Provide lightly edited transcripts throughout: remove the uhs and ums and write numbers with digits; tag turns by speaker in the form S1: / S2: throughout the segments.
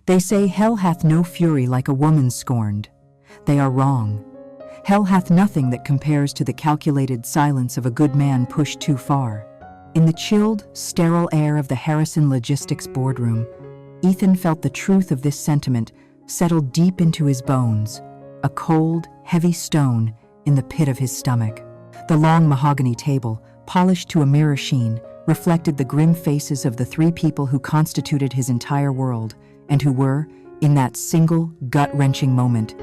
S1: They say hell hath no fury like a woman scorned. They are wrong. Hell hath nothing that compares to the calculated silence of a good man pushed too far. In the chilled, sterile air of the Harrison Logistics boardroom, Ethan felt the truth of this sentiment settle deep into his bones, a cold, heavy stone in the pit of his stomach. The long mahogany table, polished to a mirror sheen, reflected the grim faces of the three people who constituted his entire world and who were, in that single, gut-wrenching moment,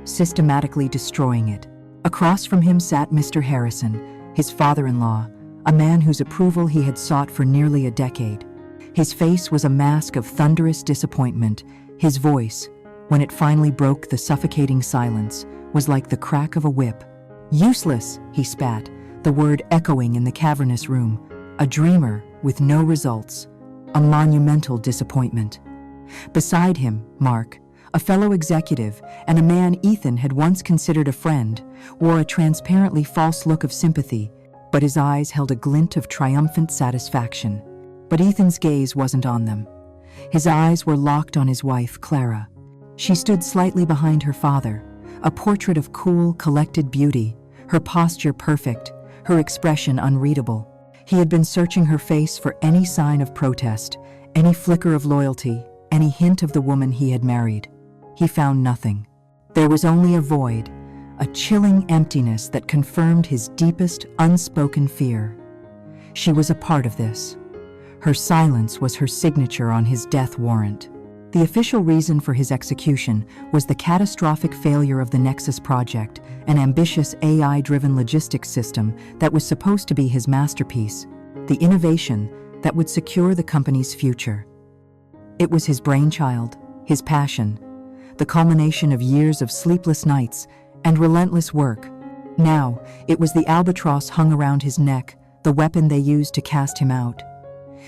S1: systematically destroying it. Across from him sat Mr. Harrison, his father-in-law, a man whose approval he had sought for nearly a decade. His face was a mask of thunderous disappointment. His voice, when it finally broke the suffocating silence, was like the crack of a whip. "Useless," he spat, the word echoing in the cavernous room. A dreamer with no results, a monumental disappointment. Beside him, Mark, a fellow executive and a man Ethan had once considered a friend, wore a transparently false look of sympathy, but his eyes held a glint of triumphant satisfaction. But Ethan's gaze wasn't on them. His eyes were locked on his wife, Clara. She stood slightly behind her father, a portrait of cool, collected beauty, her posture perfect, her expression unreadable. He had been searching her face for any sign of protest, any flicker of loyalty, any hint of the woman he had married. He found nothing. There was only a void, a chilling emptiness that confirmed his deepest, unspoken fear. She was a part of this. Her silence was her signature on his death warrant. The official reason for his execution was the catastrophic failure of the Nexus project, an ambitious AI-driven logistics system that was supposed to be his masterpiece, the innovation that would secure the company's future. It was his brainchild, his passion, the culmination of years of sleepless nights and relentless work. Now, it was the albatross hung around his neck, the weapon they used to cast him out.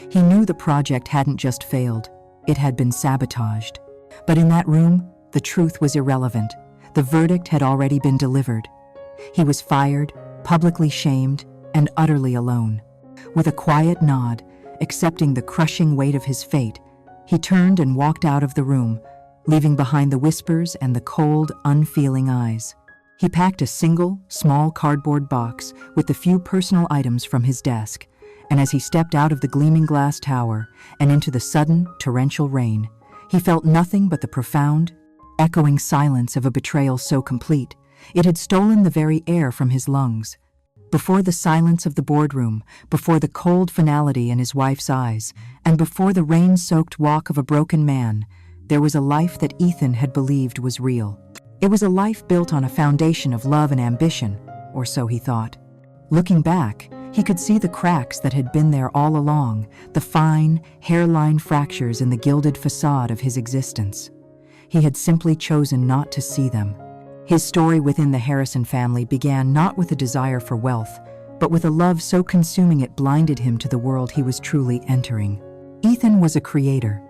S1: He knew the project hadn't just failed, it had been sabotaged. But in that room, the truth was irrelevant. The verdict had already been delivered. He was fired, publicly shamed, and utterly alone. With a quiet nod, accepting the crushing weight of his fate, he turned and walked out of the room, leaving behind the whispers and the cold, unfeeling eyes. He packed a single, small cardboard box with the few personal items from his desk, and as he stepped out of the gleaming glass tower and into the sudden, torrential rain, he felt nothing but the profound, echoing silence of a betrayal so complete, it had stolen the very air from his lungs. Before the silence of the boardroom, before the cold finality in his wife's eyes, and before the rain-soaked walk of a broken man, there was a life that Ethan had believed was real. It was a life built on a foundation of love and ambition, or so he thought. Looking back, he could see the cracks that had been there all along, the fine, hairline fractures in the gilded facade of his existence. He had simply chosen not to see them. His story within the Harrison family began not with a desire for wealth, but with a love so consuming it blinded him to the world he was truly entering. Ethan was a creator,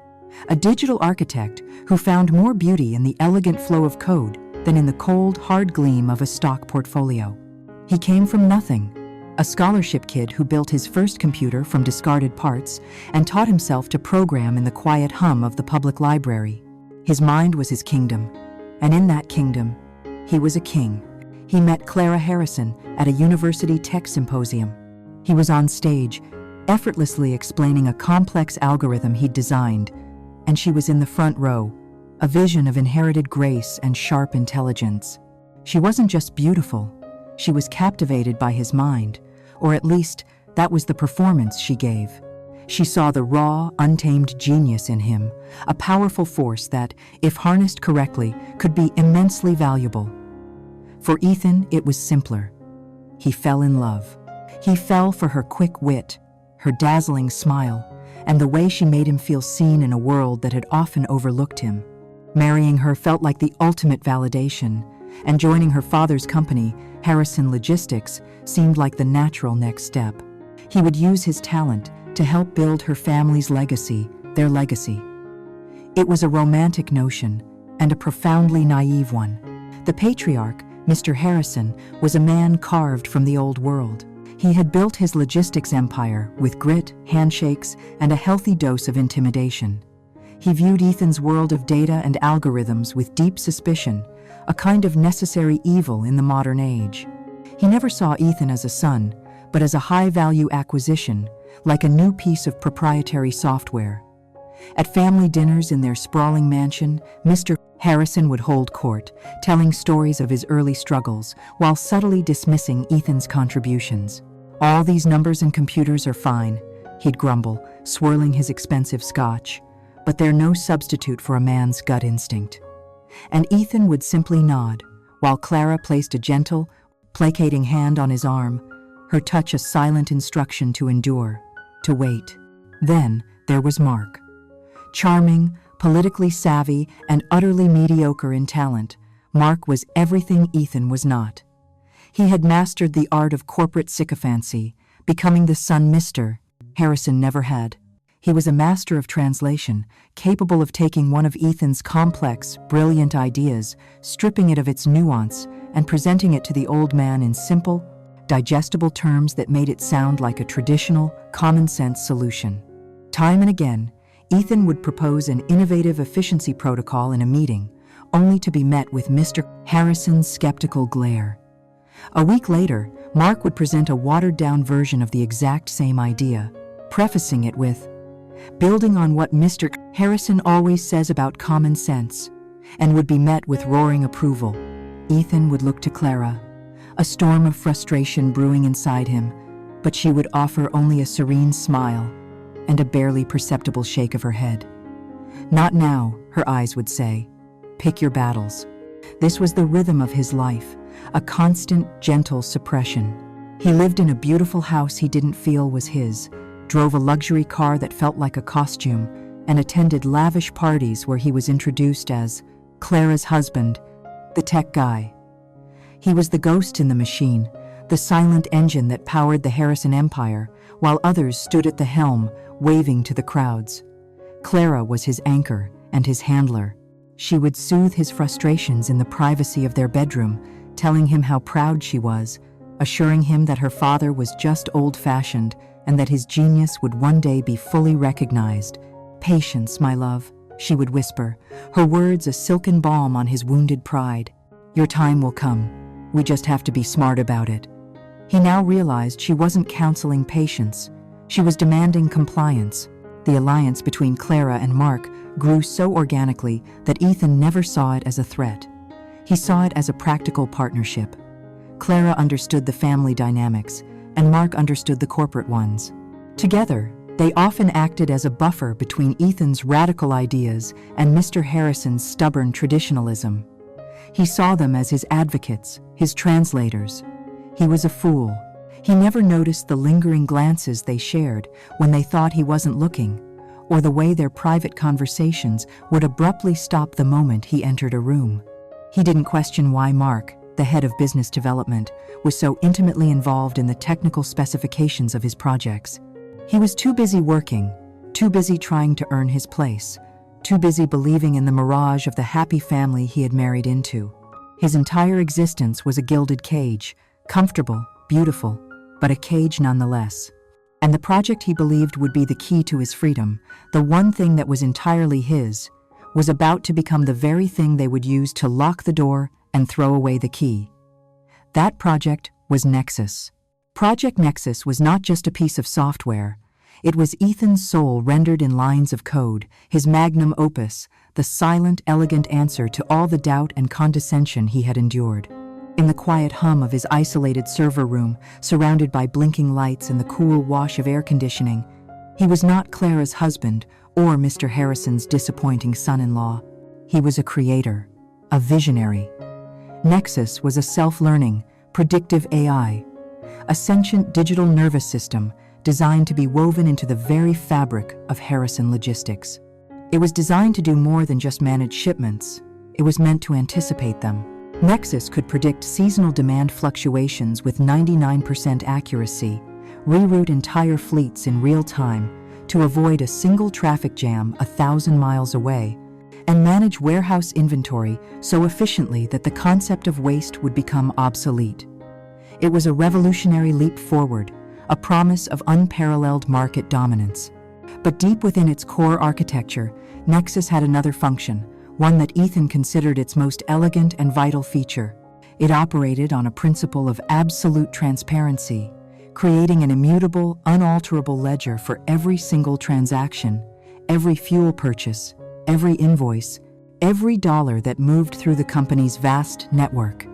S1: a digital architect who found more beauty in the elegant flow of code than in the cold, hard gleam of a stock portfolio. He came from nothing, a scholarship kid who built his first computer from discarded parts and taught himself to program in the quiet hum of the public library. His mind was his kingdom, and in that kingdom, he was a king. He met Clara Harrison at a university tech symposium. He was on stage, effortlessly explaining a complex algorithm he'd designed, and she was in the front row, a vision of inherited grace and sharp intelligence. She wasn't just beautiful, she was captivated by his mind, or at least that was the performance she gave. She saw the raw, untamed genius in him, a powerful force that, if harnessed correctly, could be immensely valuable. For Ethan, it was simpler. He fell in love. He fell for her quick wit, her dazzling smile, and the way she made him feel seen in a world that had often overlooked him. Marrying her felt like the ultimate validation, and joining her father's company, Harrison Logistics, seemed like the natural next step. He would use his talent to help build her family's legacy, their legacy. It was a romantic notion, and a profoundly naive one. The patriarch, Mr. Harrison, was a man carved from the old world. He had built his logistics empire with grit, handshakes, and a healthy dose of intimidation. He viewed Ethan's world of data and algorithms with deep suspicion, a kind of necessary evil in the modern age. He never saw Ethan as a son, but as a high-value acquisition, like a new piece of proprietary software. At family dinners in their sprawling mansion, Mr. Harrison would hold court, telling stories of his early struggles while subtly dismissing Ethan's contributions. "All these numbers and computers are fine," he'd grumble, swirling his expensive scotch, "but they're no substitute for a man's gut instinct." And Ethan would simply nod, while Clara placed a gentle, placating hand on his arm, her touch a silent instruction to endure, to wait. Then there was Mark. Charming, politically savvy, and utterly mediocre in talent, Mark was everything Ethan was not. He had mastered the art of corporate sycophancy, becoming the son Mr. Harrison never had. He was a master of translation, capable of taking one of Ethan's complex, brilliant ideas, stripping it of its nuance, and presenting it to the old man in simple, digestible terms that made it sound like a traditional, common-sense solution. Time and again, Ethan would propose an innovative efficiency protocol in a meeting, only to be met with Mr. Harrison's skeptical glare. A week later, Mark would present a watered-down version of the exact same idea, prefacing it with, "Building on what Mr. Harrison always says about common sense," and would be met with roaring approval. Ethan would look to Clara, a storm of frustration brewing inside him, but she would offer only a serene smile and a barely perceptible shake of her head. "Not now," her eyes would say. "Pick your battles." This was the rhythm of his life, a constant, gentle suppression. He lived in a beautiful house he didn't feel was his, drove a luxury car that felt like a costume, and attended lavish parties where he was introduced as Clara's husband, the tech guy. He was the ghost in the machine, the silent engine that powered the Harrison empire, while others stood at the helm, waving to the crowds. Clara was his anchor and his handler. She would soothe his frustrations in the privacy of their bedroom, telling him how proud she was, assuring him that her father was just old-fashioned and that his genius would one day be fully recognized. "Patience, my love," she would whisper, her words a silken balm on his wounded pride. "Your time will come. We just have to be smart about it." He now realized she wasn't counseling patience. She was demanding compliance. The alliance between Clara and Mark grew so organically that Ethan never saw it as a threat. He saw it as a practical partnership. Clara understood the family dynamics, and Mark understood the corporate ones. Together, they often acted as a buffer between Ethan's radical ideas and Mr. Harrison's stubborn traditionalism. He saw them as his advocates, his translators. He was a fool. He never noticed the lingering glances they shared when they thought he wasn't looking, or the way their private conversations would abruptly stop the moment he entered a room. He didn't question why Mark, the head of business development, was so intimately involved in the technical specifications of his projects. He was too busy working, too busy trying to earn his place, too busy believing in the mirage of the happy family he had married into. His entire existence was a gilded cage, comfortable, beautiful, but a cage nonetheless. And the project he believed would be the key to his freedom, the one thing that was entirely his, was about to become the very thing they would use to lock the door and throw away the key. That project was Nexus. Project Nexus was not just a piece of software. It was Ethan's soul rendered in lines of code, his magnum opus, the silent, elegant answer to all the doubt and condescension he had endured. In the quiet hum of his isolated server room, surrounded by blinking lights and the cool wash of air conditioning, he was not Clara's husband or Mr. Harrison's disappointing son-in-law. He was a creator, a visionary. Nexus was a self-learning, predictive AI, a sentient digital nervous system designed to be woven into the very fabric of Harrison logistics. It was designed to do more than just manage shipments. It was meant to anticipate them. Nexus could predict seasonal demand fluctuations with 99% accuracy, reroute entire fleets in real time to avoid a single traffic jam 1,000 miles away, and manage warehouse inventory so efficiently that the concept of waste would become obsolete. It was a revolutionary leap forward, a promise of unparalleled market dominance. But deep within its core architecture, Nexus had another function, one that Ethan considered its most elegant and vital feature. It operated on a principle of absolute transparency, creating an immutable, unalterable ledger for every single transaction, every fuel purchase, every invoice, every dollar that moved through the company's vast network.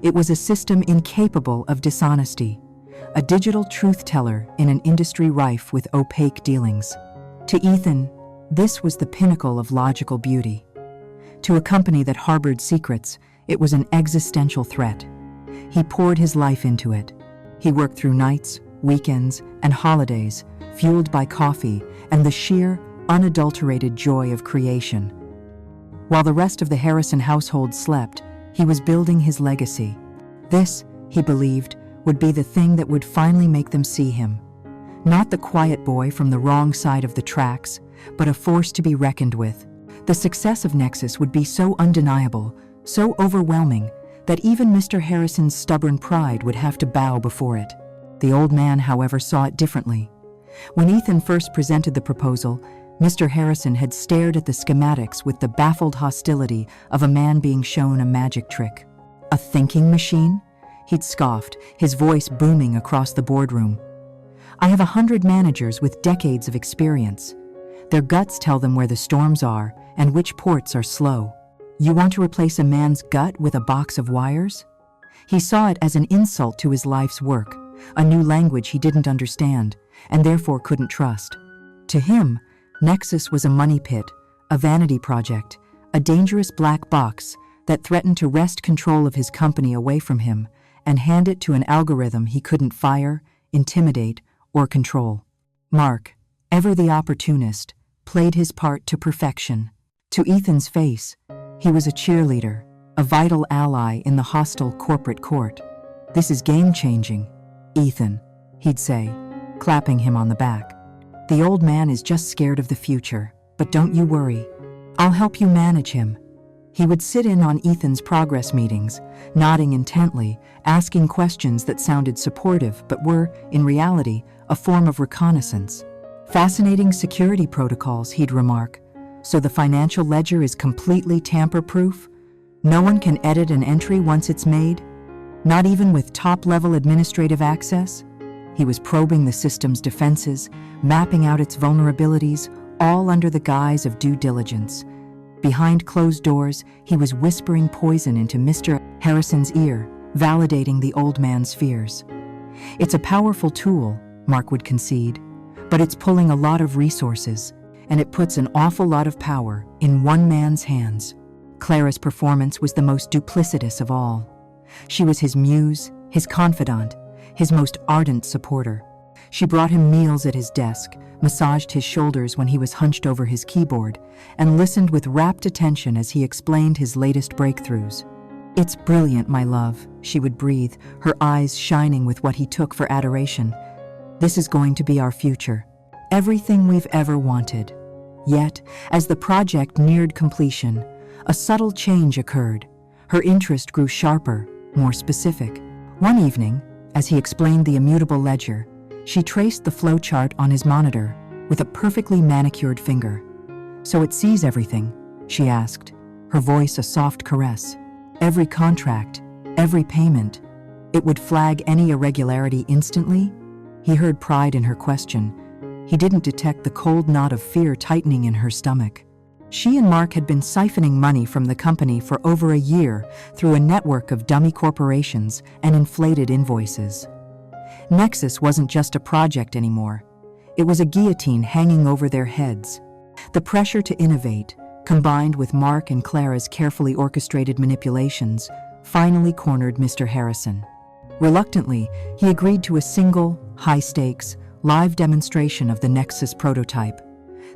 S1: It was a system incapable of dishonesty, a digital truth teller in an industry rife with opaque dealings. To Ethan, this was the pinnacle of logical beauty. To a company that harbored secrets, it was an existential threat. He poured his life into it. He worked through nights, weekends, and holidays, fueled by coffee and the sheer, unadulterated joy of creation. While the rest of the Harrison household slept, he was building his legacy. This, he believed, would be the thing that would finally make them see him. Not the quiet boy from the wrong side of the tracks, but a force to be reckoned with. The success of Nexus would be so undeniable, so overwhelming, that even Mr. Harrison's stubborn pride would have to bow before it. The old man, however, saw it differently. When Ethan first presented the proposal, Mr. Harrison had stared at the schematics with the baffled hostility of a man being shown a magic trick. A thinking machine? He'd scoffed, his voice booming across the boardroom. I have 100 managers with decades of experience. Their guts tell them where the storms are and which ports are slow. You want to replace a man's gut with a box of wires? He saw it as an insult to his life's work, a new language he didn't understand and therefore couldn't trust. To him, Nexus was a money pit, a vanity project, a dangerous black box that threatened to wrest control of his company away from him and hand it to an algorithm he couldn't fire, intimidate, or control. Mark, ever the opportunist, played his part to perfection. To Ethan's face, he was a cheerleader, a vital ally in the hostile corporate court. This is game-changing, Ethan, he'd say, clapping him on the back. The old man is just scared of the future, but don't you worry. I'll help you manage him. He would sit in on Ethan's progress meetings, nodding intently, asking questions that sounded supportive but were, in reality, a form of reconnaissance. Fascinating security protocols, he'd remark. So the financial ledger is completely tamper-proof? No one can edit an entry once it's made? Not even with top-level administrative access? He was probing the system's defenses, mapping out its vulnerabilities, all under the guise of due diligence. Behind closed doors, he was whispering poison into Mr. Harrison's ear, validating the old man's fears. It's a powerful tool, Mark would concede, but it's pulling a lot of resources, and it puts an awful lot of power in one man's hands. Clara's performance was the most duplicitous of all. She was his muse, his confidant, his most ardent supporter. She brought him meals at his desk, massaged his shoulders when he was hunched over his keyboard, and listened with rapt attention as he explained his latest breakthroughs. "It's brilliant, my love," she would breathe, her eyes shining with what he took for adoration. "This is going to be our future. Everything we've ever wanted." Yet, as the project neared completion, a subtle change occurred. Her interest grew sharper, more specific. One evening, as he explained the immutable ledger, she traced the flowchart on his monitor with a perfectly manicured finger. "So it sees everything?" she asked, her voice a soft caress. "Every contract, every payment, it would flag any irregularity instantly?" He heard pride in her question. He didn't detect the cold knot of fear tightening in her stomach. She and Mark had been siphoning money from the company for over a year through a network of dummy corporations and inflated invoices. Nexus wasn't just a project anymore. It was a guillotine hanging over their heads. The pressure to innovate, combined with Mark and Clara's carefully orchestrated manipulations, finally cornered Mr. Harrison. Reluctantly, he agreed to a single, high-stakes, live demonstration of the Nexus prototype.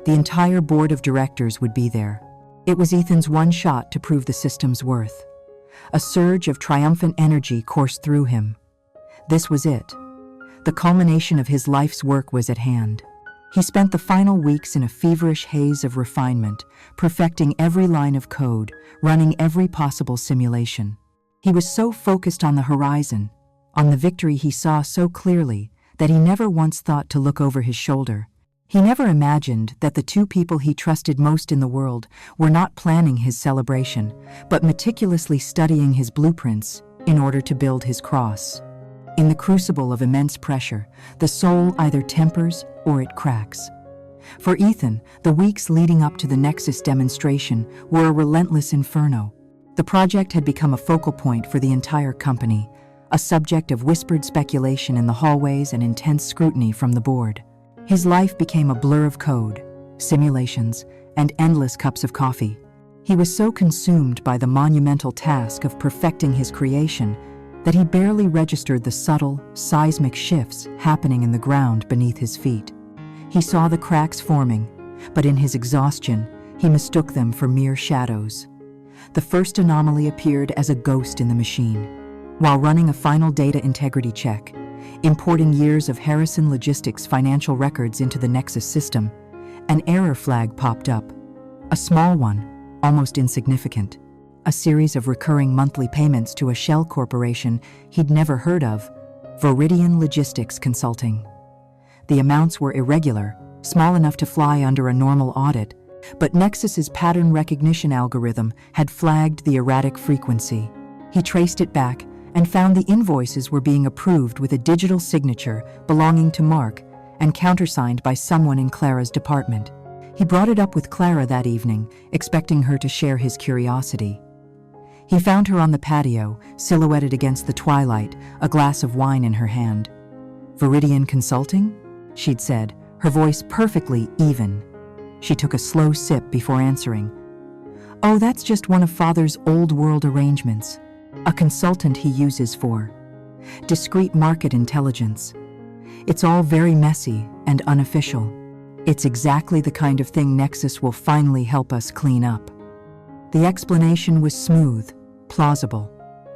S1: The entire board of directors would be there. It was Ethan's one shot to prove the system's worth. A surge of triumphant energy coursed through him. This was it. The culmination of his life's work was at hand. He spent the final weeks in a feverish haze of refinement, perfecting every line of code, running every possible simulation. He was so focused on the horizon, on the victory he saw so clearly, that he never once thought to look over his shoulder. He never imagined that the two people he trusted most in the world were not planning his celebration, but meticulously studying his blueprints in order to build his cross. In the crucible of immense pressure, the soul either tempers or it cracks. For Ethan, the weeks leading up to the Nexus demonstration were a relentless inferno. The project had become a focal point for the entire company, a subject of whispered speculation in the hallways and intense scrutiny from the board. His life became a blur of code, simulations, and endless cups of coffee. He was so consumed by the monumental task of perfecting his creation that he barely registered the subtle, seismic shifts happening in the ground beneath his feet. He saw the cracks forming, but in his exhaustion, he mistook them for mere shadows. The first anomaly appeared as a ghost in the machine. While running a final data integrity check, importing years of Harrison Logistics financial records into the Nexus system, an error flag popped up. A small one, almost insignificant. A series of recurring monthly payments to a shell corporation he'd never heard of, Viridian Logistics Consulting. The amounts were irregular, small enough to fly under a normal audit, but Nexus's pattern recognition algorithm had flagged the erratic frequency. He traced it back and found the invoices were being approved with a digital signature belonging to Mark and countersigned by someone in Clara's department. He brought it up with Clara that evening, expecting her to share his curiosity. He found her on the patio, silhouetted against the twilight, a glass of wine in her hand. "Viridian Consulting?" she'd said, her voice perfectly even. She took a slow sip before answering. "Oh, that's just one of Father's old world arrangements. A consultant he uses for discreet market intelligence. It's all very messy and unofficial. It's exactly the kind of thing Nexus will finally help us clean up." The explanation was smooth, plausible,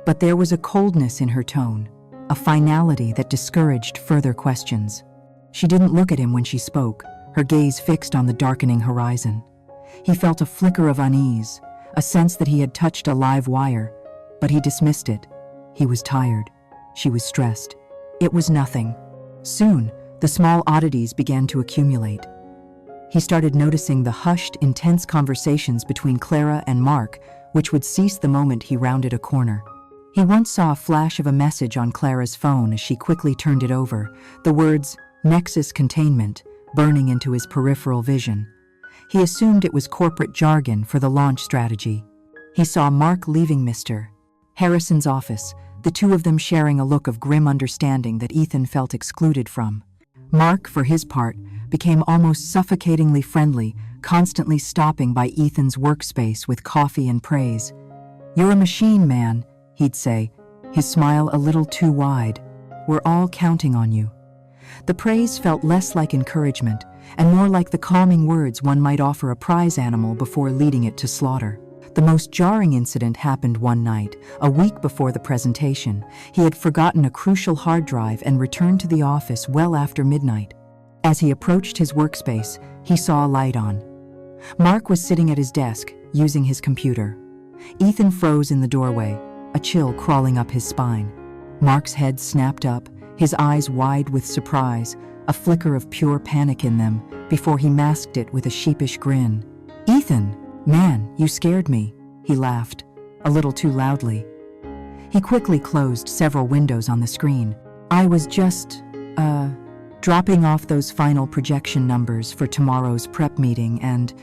S1: but there was a coldness in her tone, a finality that discouraged further questions. She didn't look at him when she spoke, her gaze fixed on the darkening horizon. He felt a flicker of unease, a sense that he had touched a live wire, but he dismissed it. He was tired. She was stressed. It was nothing. Soon, the small oddities began to accumulate. He started noticing the hushed, intense conversations between Clara and Mark, which would cease the moment he rounded a corner. He once saw a flash of a message on Clara's phone as she quickly turned it over, the words, "Nexus Containment," burning into his peripheral vision. He assumed it was corporate jargon for the launch strategy. He saw Mark leaving Mr. Harrison's office, the two of them sharing a look of grim understanding that Ethan felt excluded from. Mark, for his part, became almost suffocatingly friendly, constantly stopping by Ethan's workspace with coffee and praise. "You're a machine, man," he'd say, his smile a little too wide. "We're all counting on you." The praise felt less like encouragement and more like the calming words one might offer a prize animal before leading it to slaughter. The most jarring incident happened one night, a week before the presentation. He had forgotten a crucial hard drive and returned to the office well after midnight. As he approached his workspace, he saw a light on. Mark was sitting at his desk, using his computer. Ethan froze in the doorway, a chill crawling up his spine. Mark's head snapped up, his eyes wide with surprise, a flicker of pure panic in them, before he masked it with a sheepish grin. "Ethan, man, you scared me," he laughed, a little too loudly. He quickly closed several windows on the screen. "I was just, dropping off those final projection numbers for tomorrow's prep meeting, and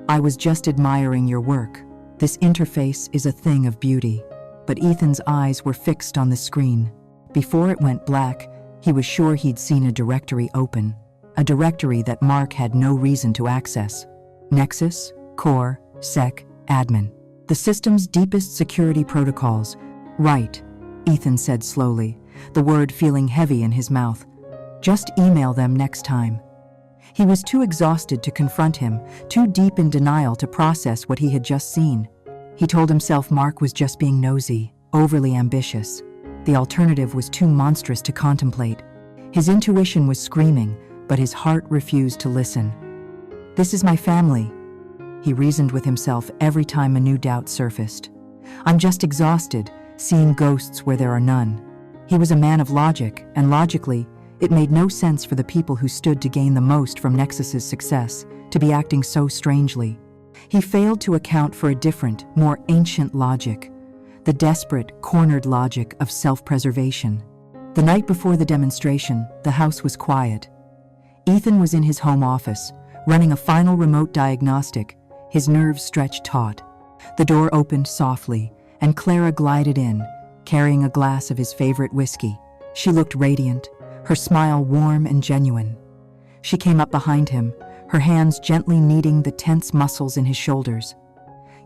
S1: I was just admiring your work. This interface is a thing of beauty." But Ethan's eyes were fixed on the screen. Before it went black, he was sure he'd seen a directory open, a directory that Mark had no reason to access. Nexus, Core, Sec, Admin. The system's deepest security protocols. "Right," Ethan said slowly, the word feeling heavy in his mouth. "Just email them next time." He was too exhausted to confront him, too deep in denial to process what he had just seen. He told himself Mark was just being nosy, overly ambitious. The alternative was too monstrous to contemplate. His intuition was screaming, but his heart refused to listen. "This is my family," he reasoned with himself every time a new doubt surfaced. "I'm just exhausted, seeing ghosts where there are none." He was a man of logic, and logically, It made no sense for the people who stood to gain the most from Nexus's success to be acting so strangely. He failed to account for a different, more ancient logic, the desperate, cornered logic of self-preservation. The night before the demonstration, the house was quiet. Ethan was in his home office, running a final remote diagnostic, his nerves stretched taut. The door opened softly, and Clara glided in, carrying a glass of his favorite whiskey. She looked radiant, her smile warm and genuine. She came up behind him, her hands gently kneading the tense muscles in his shoulders.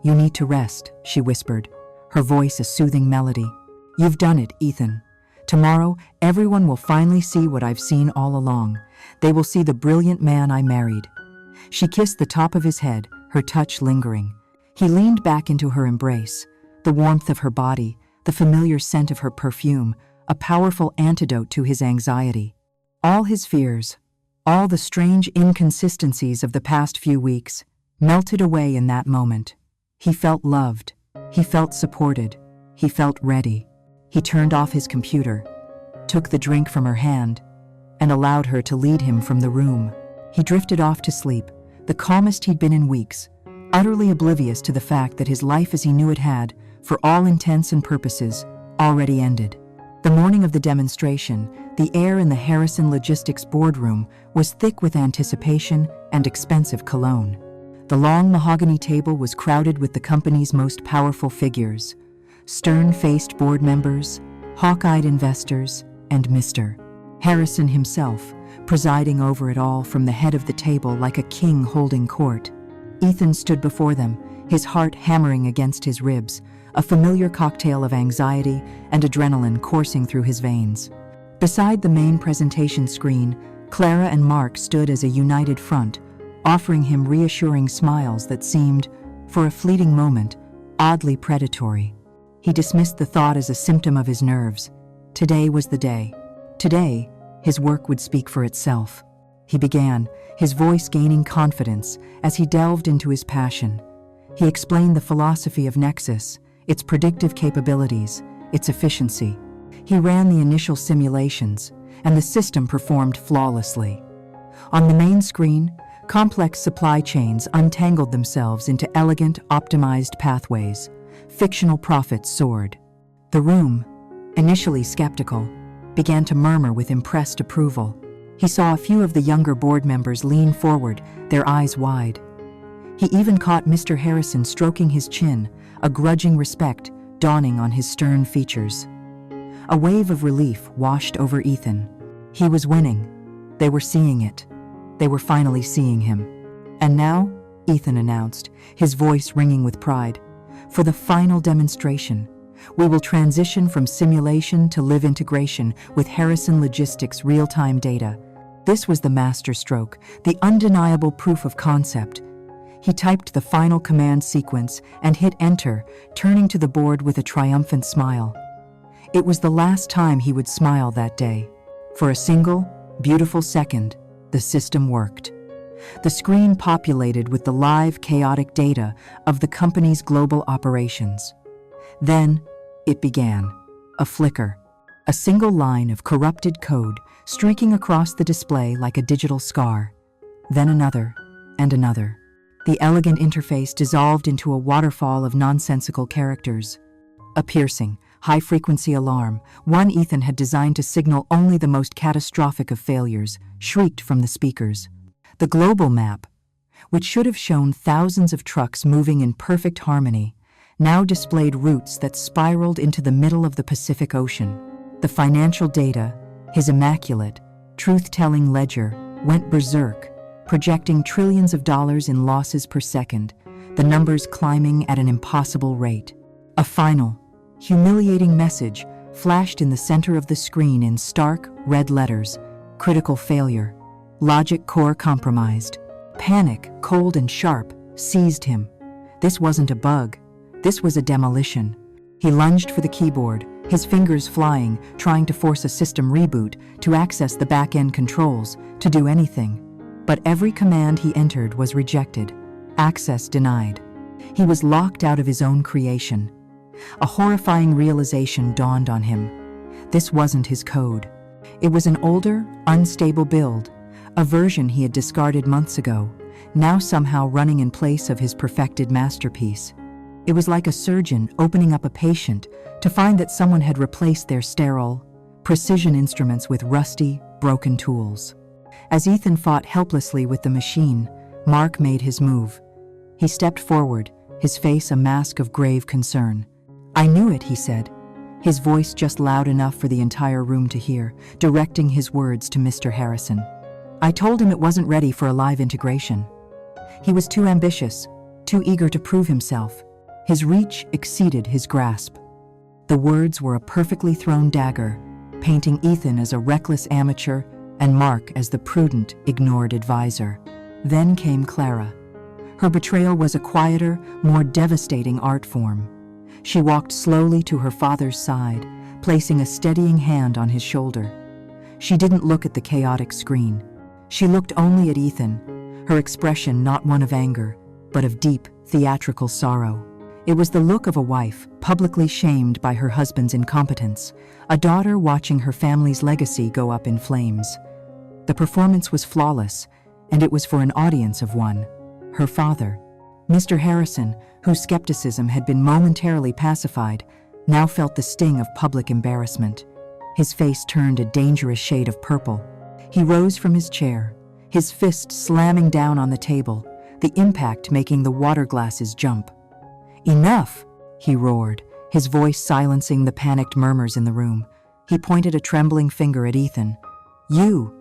S1: "You need to rest," she whispered, her voice a soothing melody. "You've done it, Ethan. Tomorrow, everyone will finally see what I've seen all along. They will see the brilliant man I married." She kissed the top of his head, her touch lingering. He leaned back into her embrace, the warmth of her body, the familiar scent of her perfume, a powerful antidote to his anxiety. All his fears, all the strange inconsistencies of the past few weeks, melted away in that moment. He felt loved, he felt supported, he felt ready. He turned off his computer, took the drink from her hand, and allowed her to lead him from the room. He drifted off to sleep, the calmest he'd been in weeks, utterly oblivious to the fact that his life as he knew it had, for all intents and purposes, already ended. The morning of the demonstration, the air in the Harrison Logistics boardroom was thick with anticipation and expensive cologne. The long mahogany table was crowded with the company's most powerful figures, stern-faced board members, hawk-eyed investors, and Mr. Harrison himself, presiding over it all from the head of the table like a king holding court. Ethan stood before them, his heart hammering against his ribs, a familiar cocktail of anxiety and adrenaline coursing through his veins. Beside the main presentation screen, Clara and Mark stood as a united front, offering him reassuring smiles that seemed, for a fleeting moment, oddly predatory. He dismissed the thought as a symptom of his nerves. Today was the day. Today, his work would speak for itself. He began, his voice gaining confidence as he delved into his passion. He explained the philosophy of Nexus, its predictive capabilities, its efficiency. He ran the initial simulations, and the system performed flawlessly. On the main screen, complex supply chains untangled themselves into elegant, optimized pathways. Fictional profits soared. The room, initially skeptical, began to murmur with impressed approval. He saw a few of the younger board members lean forward, their eyes wide. He even caught Mr. Harrison stroking his chin, a grudging respect dawning on his stern features. A wave of relief washed over Ethan. He was winning. They were seeing it. They were finally seeing him. "And now," Ethan announced, his voice ringing with pride, "for the final demonstration, we will transition from simulation to live integration with Harrison Logistics real-time data." This was the masterstroke, the undeniable proof of concept. He typed the final command sequence and hit enter, turning to the board with a triumphant smile. It was the last time he would smile that day. For a single, beautiful second, the system worked. The screen populated with the live, chaotic data of the company's global operations. Then, it began. A flicker. A single line of corrupted code streaking across the display like a digital scar. Then another, and another. The elegant interface dissolved into a waterfall of nonsensical characters. A piercing, high-frequency alarm, one Ethan had designed to signal only the most catastrophic of failures, shrieked from the speakers. The global map, which should have shown thousands of trucks moving in perfect harmony, now displayed routes that spiraled into the middle of the Pacific Ocean. The financial data, his immaculate, truth-telling ledger, went berserk, projecting trillions of dollars in losses per second, the numbers climbing at an impossible rate. A final, humiliating message flashed in the center of the screen in stark, red letters: critical failure. Logic core compromised. Panic, cold and sharp, seized him. This wasn't a bug. This was a demolition. He lunged for the keyboard, his fingers flying, trying to force a system reboot, to access the back-end controls, to do anything. But every command he entered was rejected. Access denied. He was locked out of his own creation. A horrifying realization dawned on him. This wasn't his code. It was an older, unstable build, a version he had discarded months ago, now somehow running in place of his perfected masterpiece. It was like a surgeon opening up a patient to find that someone had replaced their sterile, precision instruments with rusty, broken tools. As Ethan fought helplessly with the machine, Mark made his move. He stepped forward, his face a mask of grave concern. "I knew it," he said, his voice just loud enough for the entire room to hear, directing his words to Mr. Harrison. "I told him it wasn't ready for a live integration. He was too ambitious, too eager to prove himself. His reach exceeded his grasp." The words were a perfectly thrown dagger, painting Ethan as a reckless amateur and Mark as the prudent, ignored advisor. Then came Clara. Her betrayal was a quieter, more devastating art form. She walked slowly to her father's side, placing a steadying hand on his shoulder. She didn't look at the chaotic screen. She looked only at Ethan, her expression not one of anger, but of deep, theatrical sorrow. It was the look of a wife, publicly shamed by her husband's incompetence, a daughter watching her family's legacy go up in flames. The performance was flawless, and it was for an audience of one, her father. Mr. Harrison, whose skepticism had been momentarily pacified, now felt the sting of public embarrassment. His face turned a dangerous shade of purple. He rose from his chair, his fist slamming down on the table, the impact making the water glasses jump. "Enough!" he roared, his voice silencing the panicked murmurs in the room. He pointed a trembling finger at Ethan. You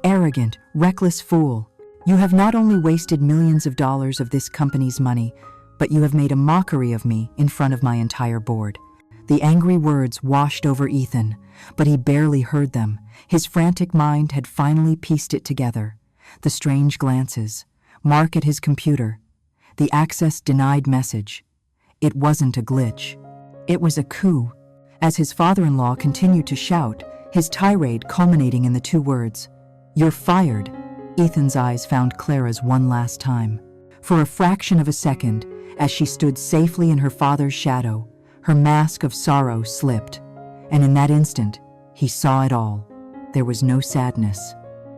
S1: arrogant, reckless fool. You have not only wasted millions of dollars of this company's money, but you have made a mockery of me in front of my entire board." The angry words washed over Ethan, but he barely heard them. His frantic mind had finally pieced it together. The strange glances, Mark at his computer, the access denied message. It wasn't a glitch. It was a coup. As his father-in-law continued to shout, his tirade culminating in the two words, "You're fired," Ethan's eyes found Clara's one last time. For a fraction of a second, as she stood safely in her father's shadow, her mask of sorrow slipped, and in that instant, he saw it all. There was no sadness,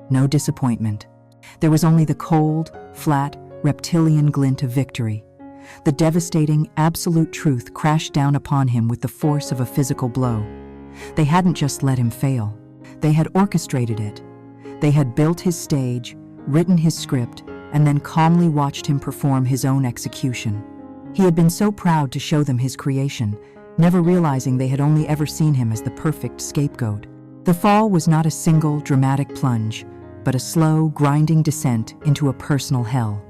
S1: no disappointment. There was only the cold, flat, reptilian glint of victory. The devastating, absolute truth crashed down upon him with the force of a physical blow. They hadn't just let him fail. They had orchestrated it. They had built his stage, written his script, and then calmly watched him perform his own execution. He had been so proud to show them his creation, never realizing they had only ever seen him as the perfect scapegoat. The fall was not a single, dramatic plunge, but a slow, grinding descent into a personal hell.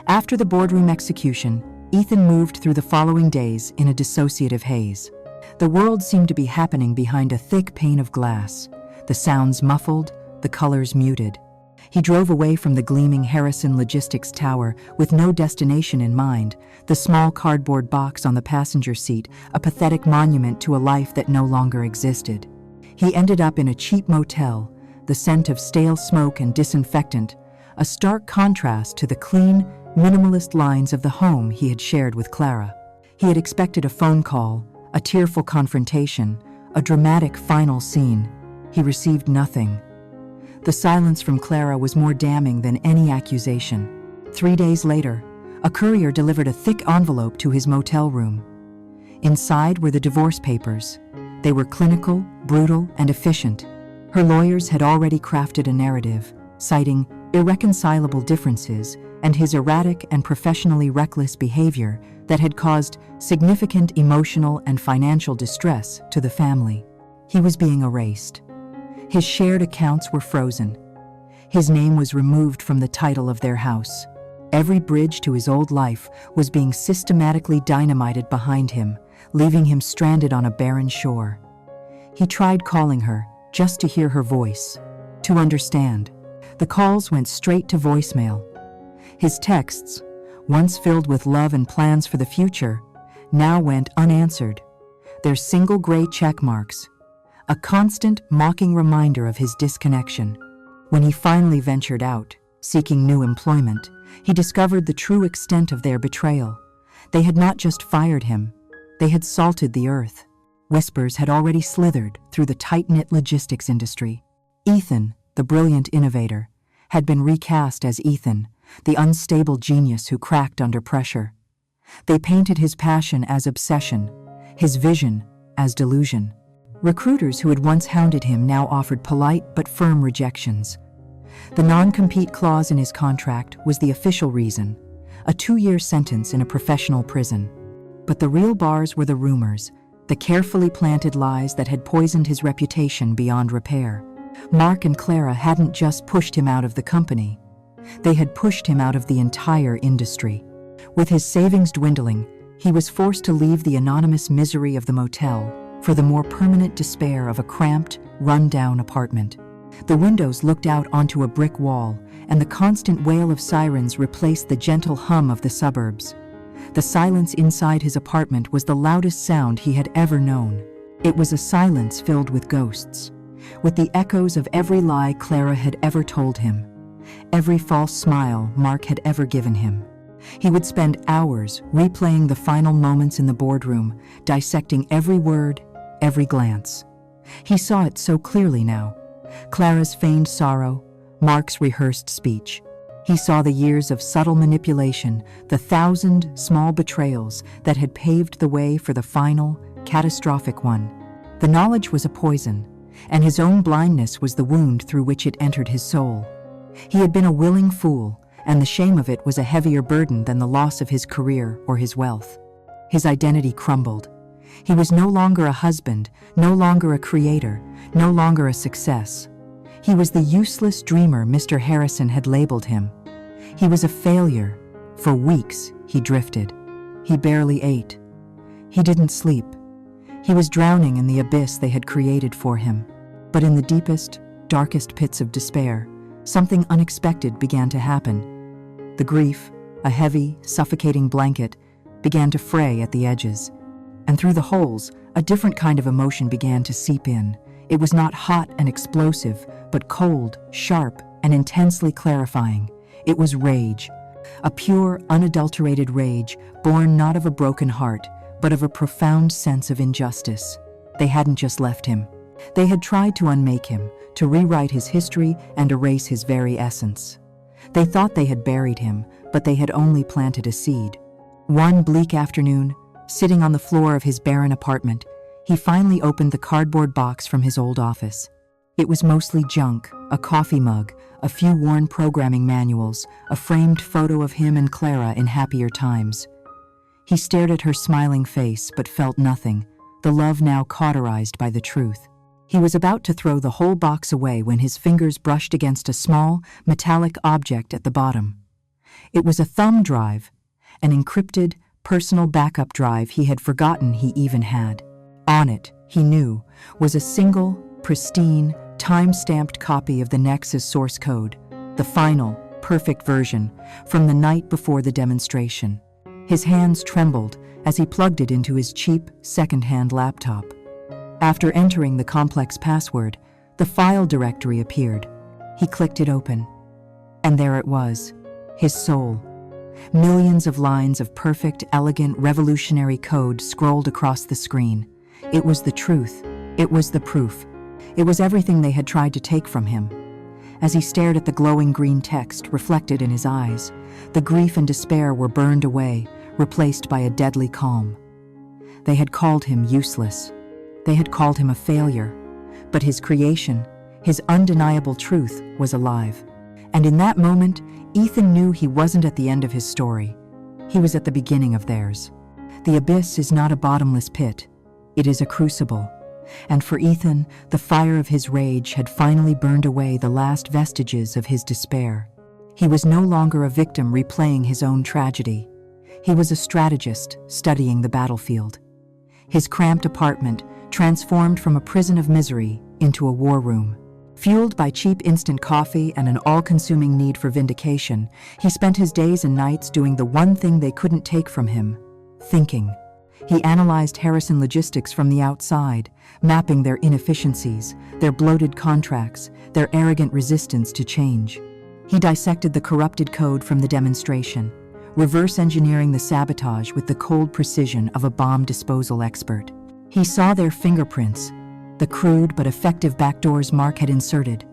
S1: After the boardroom execution, Ethan moved through the following days in a dissociative haze. The world seemed to be happening behind a thick pane of glass, the sounds muffled, the colors muted. He drove away from the gleaming Harrison Logistics Tower with no destination in mind, the small cardboard box on the passenger seat, a pathetic monument to a life that no longer existed. He ended up in a cheap motel, the scent of stale smoke and disinfectant, a stark contrast to the clean, minimalist lines of the home he had shared with Clara. He had expected a phone call, a tearful confrontation, a dramatic final scene. He received nothing. The silence from Clara was more damning than any accusation. 3 days later, a courier delivered a thick envelope to his motel room. Inside were the divorce papers. They were clinical, brutal, and efficient. Her lawyers had already crafted a narrative, citing irreconcilable differences and his erratic and professionally reckless behavior that had caused significant emotional and financial distress to the family. He was being erased. His shared accounts were frozen. His name was removed from the title of their house. Every bridge to his old life was being systematically dynamited behind him, leaving him stranded on a barren shore. He tried calling her, just to hear her voice, to understand. The calls went straight to voicemail. His texts, once filled with love and plans for the future, now went unanswered, their single gray check marks, a constant, mocking reminder of his disconnection. When he finally ventured out, seeking new employment, he discovered the true extent of their betrayal. They had not just fired him, they had salted the earth. Whispers had already slithered through the tight-knit logistics industry. Ethan, the brilliant innovator, had been recast as Ethan, the unstable genius who cracked under pressure. They painted his passion as obsession, his vision as delusion. Recruiters who had once hounded him now offered polite but firm rejections. The non-compete clause in his contract was the official reason, a 2-year sentence in a professional prison. But the real bars were the rumors, the carefully planted lies that had poisoned his reputation beyond repair. Mark and Clara hadn't just pushed him out of the company. They had pushed him out of the entire industry. With his savings dwindling, he was forced to leave the anonymous misery of the motel for the more permanent despair of a cramped, run-down apartment. The windows looked out onto a brick wall, and the constant wail of sirens replaced the gentle hum of the suburbs. The silence inside his apartment was the loudest sound he had ever known. It was a silence filled with ghosts, with the echoes of every lie Clara had ever told him, every false smile Mark had ever given him. He would spend hours replaying the final moments in the boardroom, dissecting every word, every glance. He saw it so clearly now. Clara's feigned sorrow, Mark's rehearsed speech. He saw the years of subtle manipulation, the 1,000 small betrayals that had paved the way for the final, catastrophic one. The knowledge was a poison, and his own blindness was the wound through which it entered his soul. He had been a willing fool, and the shame of it was a heavier burden than the loss of his career or his wealth. His identity crumbled. He was no longer a husband, no longer a creator, no longer a success. He was the useless dreamer Mr. Harrison had labeled him. He was a failure. For weeks, he drifted. He barely ate. He didn't sleep. He was drowning in the abyss they had created for him. But in the deepest, darkest pits of despair, something unexpected began to happen. The grief, a heavy, suffocating blanket, began to fray at the edges. And through the holes, a different kind of emotion began to seep in. It was not hot and explosive, but cold, sharp, and intensely clarifying. It was rage. A pure, unadulterated rage, born not of a broken heart, but of a profound sense of injustice. They hadn't just left him. They had tried to unmake him, to rewrite his history and erase his very essence. They thought they had buried him, but they had only planted a seed. One bleak afternoon, sitting on the floor of his barren apartment, he finally opened the cardboard box from his old office. It was mostly junk, a coffee mug, a few worn programming manuals, a framed photo of him and Clara in happier times. He stared at her smiling face but felt nothing, the love now cauterized by the truth. He was about to throw the whole box away when his fingers brushed against a small, metallic object at the bottom. It was a thumb drive, an encrypted, personal backup drive he had forgotten he even had. On it, he knew, was a single, pristine, time-stamped copy of the Nexus source code, the final, perfect version, from the night before the demonstration. His hands trembled as he plugged it into his cheap, second-hand laptop. After entering the complex password, the file directory appeared. He clicked it open. And there it was, his soul. Millions of lines of perfect, elegant, revolutionary code scrolled across the screen. It was the truth. It was the proof. It was everything they had tried to take from him. As he stared at the glowing green text reflected in his eyes, the grief and despair were burned away, replaced by a deadly calm. They had called him useless. They had called him a failure. But his creation, his undeniable truth, was alive. And in that moment, Ethan knew he wasn't at the end of his story. He was at the beginning of theirs. The abyss is not a bottomless pit. It is a crucible. And for Ethan, the fire of his rage had finally burned away the last vestiges of his despair. He was no longer a victim replaying his own tragedy. He was a strategist studying the battlefield. His cramped apartment transformed from a prison of misery into a war room. Fueled by cheap instant coffee and an all-consuming need for vindication, he spent his days and nights doing the one thing they couldn't take from him: thinking. He analyzed Harrison Logistics from the outside, mapping their inefficiencies, their bloated contracts, their arrogant resistance to change. He dissected the corrupted code from the demonstration, reverse engineering the sabotage with the cold precision of a bomb disposal expert. He saw their fingerprints, the crude but effective backdoors Mark had inserted,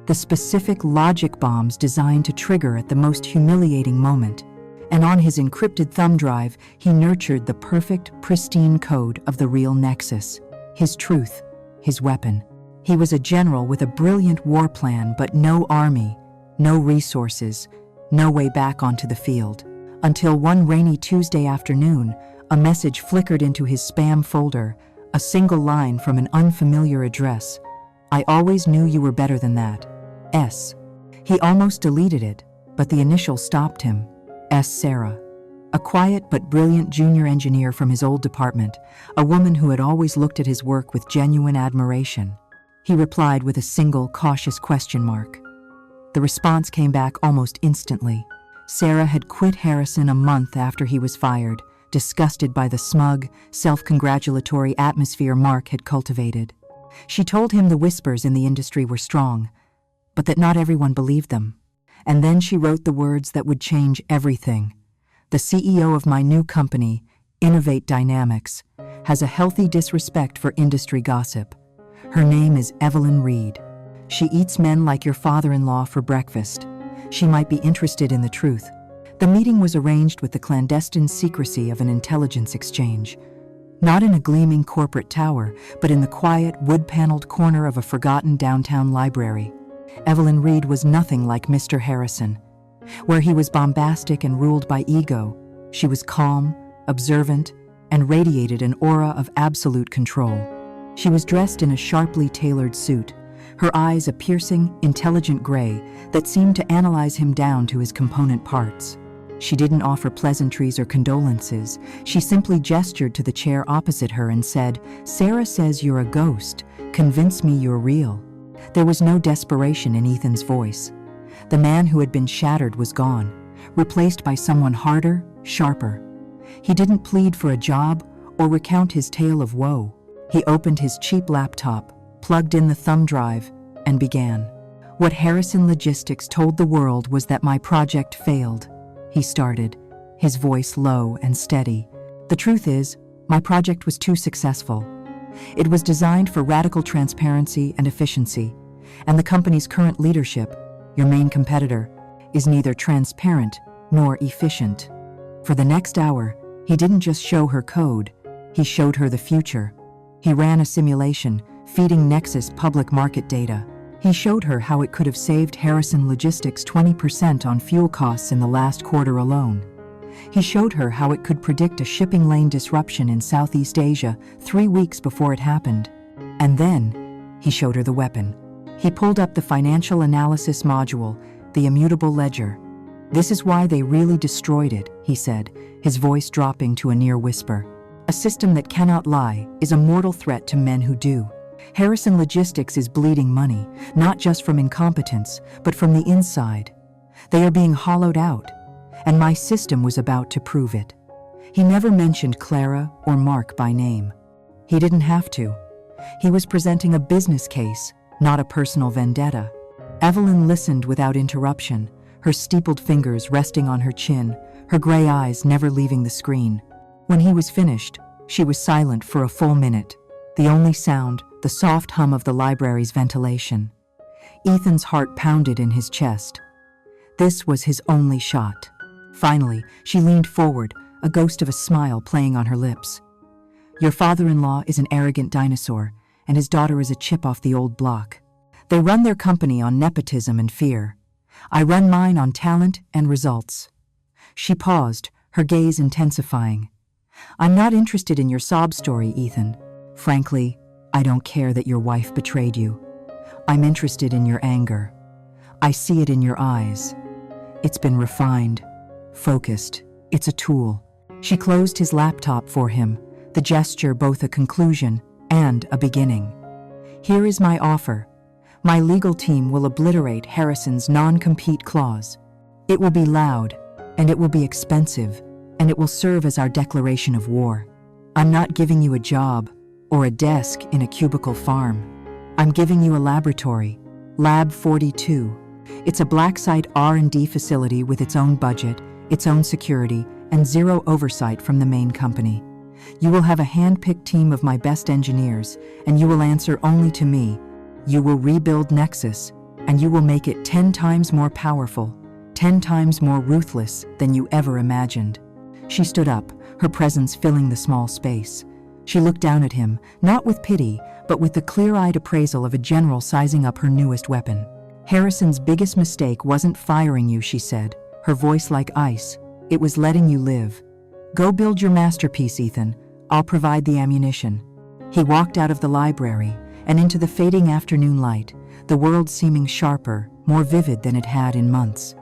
S1: the specific logic bombs designed to trigger at the most humiliating moment. And on his encrypted thumb drive, he nurtured the perfect, pristine code of the real Nexus, his truth, his weapon. He was a general with a brilliant war plan, but no army, no resources, no way back onto the field. Until one rainy Tuesday afternoon, a message flickered into his spam folder, a single line from an unfamiliar address. "I always knew you were better than that. S." He almost deleted it, but the initial stopped him. S. Sarah. A quiet but brilliant junior engineer from his old department, a woman who had always looked at his work with genuine admiration. He replied with a single cautious question mark. The response came back almost instantly. Sarah had quit Harrison a month after he was fired, disgusted by the smug, self-congratulatory atmosphere Mark had cultivated. She told him the whispers in the industry were strong, but that not everyone believed them. And then she wrote the words that would change everything. "The CEO of my new company, Innovate Dynamics, has a healthy disrespect for industry gossip. Her name is Evelyn Reed. She eats men like your father-in-law for breakfast. She might be interested in the truth." The meeting was arranged with the clandestine secrecy of an intelligence exchange. Not in a gleaming corporate tower, but in the quiet, wood-paneled corner of a forgotten downtown library. Evelyn Reed was nothing like Mr. Harrison. Where he was bombastic and ruled by ego, she was calm, observant, and radiated an aura of absolute control. She was dressed in a sharply tailored suit, her eyes a piercing, intelligent gray that seemed to analyze him down to his component parts. She didn't offer pleasantries or condolences. She simply gestured to the chair opposite her and said, "Sarah says you're a ghost. Convince me you're real." There was no desperation in Ethan's voice. The man who had been shattered was gone, replaced by someone harder, sharper. He didn't plead for a job or recount his tale of woe. He opened his cheap laptop, plugged in the thumb drive, and began. "What Harrison Logistics told the world was that my project failed," he started, his voice low and steady. "The truth is, my project was too successful. It was designed for radical transparency and efficiency, and the company's current leadership, your main competitor, is neither transparent nor efficient." For the next hour, he didn't just show her code, he showed her the future. He ran a simulation, feeding Nexus public market data. He showed her how it could have saved Harrison Logistics 20% on fuel costs in the last quarter alone. He showed her how it could predict a shipping lane disruption in Southeast Asia 3 weeks before it happened. And then, he showed her the weapon. He pulled up the financial analysis module, the immutable ledger. "This is why they really destroyed it," he said, his voice dropping to a near whisper. "A system that cannot lie is a mortal threat to men who do. Harrison Logistics is bleeding money, not just from incompetence, but from the inside. They are being hollowed out, and my system was about to prove it." He never mentioned Clara or Mark by name. He didn't have to. He was presenting a business case, not a personal vendetta. Evelyn listened without interruption, her steepled fingers resting on her chin, her gray eyes never leaving the screen. When he was finished, she was silent for a full minute, the only sound the soft hum of the library's ventilation. Ethan's heart pounded in his chest. This was his only shot. Finally, she leaned forward, a ghost of a smile playing on her lips. "Your father-in-law is an arrogant dinosaur, and his daughter is a chip off the old block. They run their company on nepotism and fear. I run mine on talent and results." She paused, her gaze intensifying. "I'm not interested in your sob story, Ethan. Frankly, I don't care that your wife betrayed you. I'm interested in your anger. I see it in your eyes. It's been refined, focused. It's a tool." She closed his laptop for him, the gesture both a conclusion and a beginning. "Here is my offer. My legal team will obliterate Harrison's non-compete clause. It will be loud, and it will be expensive, and it will serve as our declaration of war. I'm not giving you a job or a desk in a cubicle farm. I'm giving you a laboratory, Lab 42. It's a black-site R&D facility with its own budget, its own security, and zero oversight from the main company. You will have a hand-picked team of my best engineers, and you will answer only to me. You will rebuild Nexus, and you will make it 10 times more powerful, 10 times more ruthless than you ever imagined." She stood up, her presence filling the small space. She looked down at him, not with pity, but with the clear-eyed appraisal of a general sizing up her newest weapon. "Harrison's biggest mistake wasn't firing you," she said, her voice like ice. "It was letting you live. Go build your masterpiece, Ethan. I'll provide the ammunition." He walked out of the library and into the fading afternoon light, the world seeming sharper, more vivid than it had in months.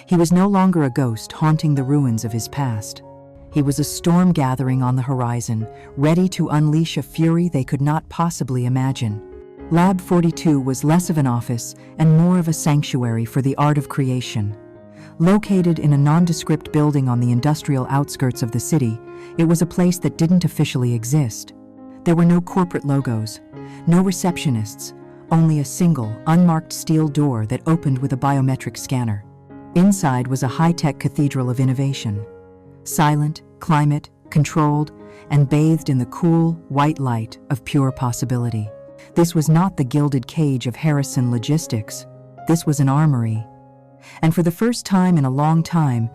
S1: He was no longer a ghost haunting the ruins of his past. He was a storm gathering on the horizon, ready to unleash a fury they could not possibly imagine. Lab 42 was less of an office and more of a sanctuary for the art of creation. Located in a nondescript building on the industrial outskirts of the city, it was a place that didn't officially exist. There were no corporate logos, no receptionists, only a single, unmarked steel door that opened with a biometric scanner. Inside was a high-tech cathedral of innovation. Silent, climate, controlled, and bathed in the cool, white light of pure possibility. This was not the gilded cage of Harrison Logistics. This was an armory. And for the first time in a long time,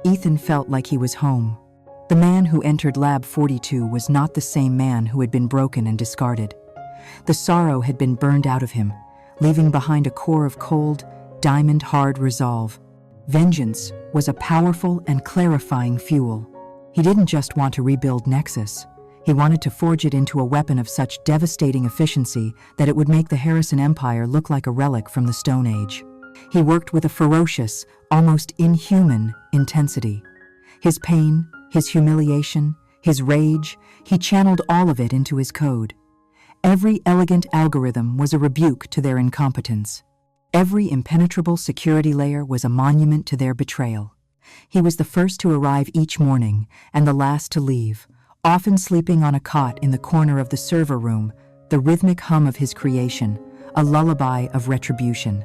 S1: Ethan felt like he was home. The man who entered Lab 42 was not the same man who had been broken and discarded. The sorrow had been burned out of him, leaving behind a core of cold, diamond-hard resolve. Vengeance was a powerful and clarifying fuel. He didn't just want to rebuild Nexus. He wanted to forge it into a weapon of such devastating efficiency that it would make the Harrison Empire look like a relic from the Stone Age. He worked with a ferocious, almost inhuman intensity. His pain, his humiliation, his rage, he channeled all of it into his code. Every elegant algorithm was a rebuke to their incompetence. Every impenetrable security layer was a monument to their betrayal. He was the first to arrive each morning and the last to leave, often sleeping on a cot in the corner of the server room, the rhythmic hum of his creation, a lullaby of retribution.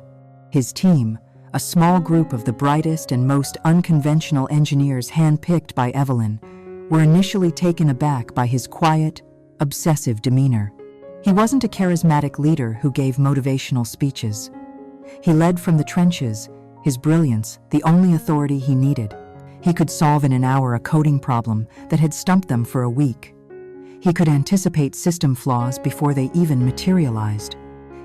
S1: His team, a small group of the brightest and most unconventional engineers handpicked by Evelyn, were initially taken aback by his quiet, obsessive demeanor. He wasn't a charismatic leader who gave motivational speeches. He led from the trenches, his brilliance the only authority he needed. He could solve in an hour a coding problem that had stumped them for a week. He could anticipate system flaws before they even materialized.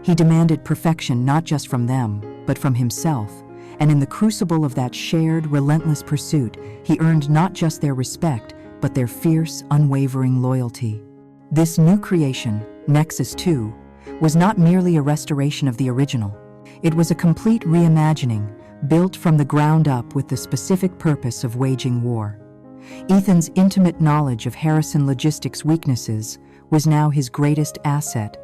S1: He demanded perfection not just from them, but from himself, and in the crucible of that shared, relentless pursuit, he earned not just their respect, but their fierce, unwavering loyalty. This new creation, Nexus 2, was not merely a restoration of the original. It was a complete reimagining, built from the ground up with the specific purpose of waging war. Ethan's intimate knowledge of Harrison Logistics' weaknesses was now his greatest asset.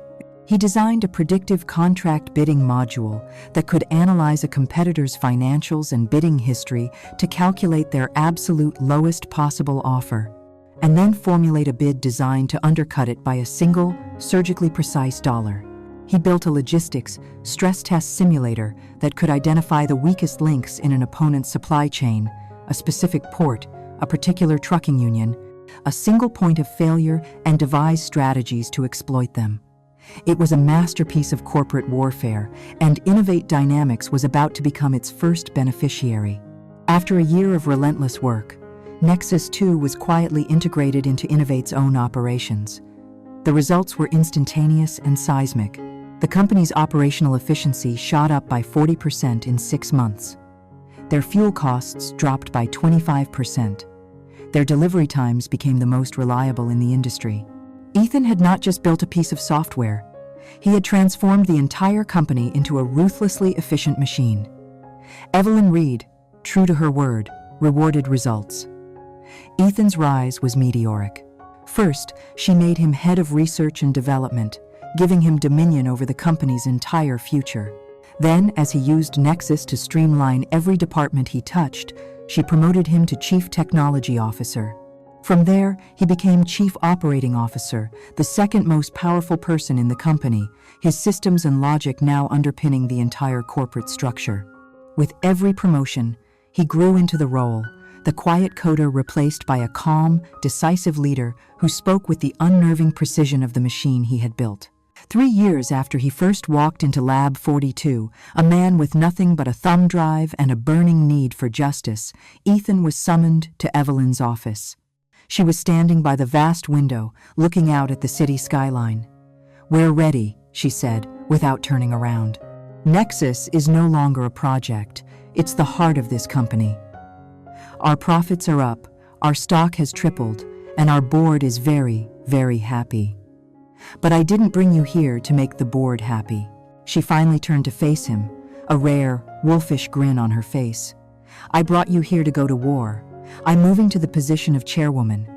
S1: He designed a predictive contract bidding module that could analyze a competitor's financials and bidding history to calculate their absolute lowest possible offer, and then formulate a bid designed to undercut it by a single, surgically precise dollar. He built a logistics stress test simulator that could identify the weakest links in an opponent's supply chain, a specific port, a particular trucking union, a single point of failure, and devise strategies to exploit them. It was a masterpiece of corporate warfare, and Innovate Dynamics was about to become its first beneficiary. After a year of relentless work, Nexus 2 was quietly integrated into Innovate's own operations. The results were instantaneous and seismic. The company's operational efficiency shot up by 40% in 6 months. Their fuel costs dropped by 25%. Their delivery times became the most reliable in the industry. Ethan had not just built a piece of software. He had transformed the entire company into a ruthlessly efficient machine. Evelyn Reed, true to her word, rewarded results. Ethan's rise was meteoric. First, she made him head of research and development, giving him dominion over the company's entire future. Then, as he used Nexus to streamline every department he touched, she promoted him to Chief Technology Officer. From there, he became Chief Operating Officer, the second most powerful person in the company, his systems and logic now underpinning the entire corporate structure. With every promotion, he grew into the role, the quiet coder replaced by a calm, decisive leader who spoke with the unnerving precision of the machine he had built. 3 years after he first walked into Lab 42, a man with nothing but a thumb drive and a burning need for justice, Ethan was summoned to Evelyn's office. She was standing by the vast window, looking out at the city skyline. "We're ready," she said, without turning around. "Nexus is no longer a project. It's the heart of this company. Our profits are up, our stock has tripled, and our board is very, very happy. But I didn't bring you here to make the board happy." She finally turned to face him, a rare, wolfish grin on her face. "I brought you here to go to war. I'm moving to the position of chairwoman.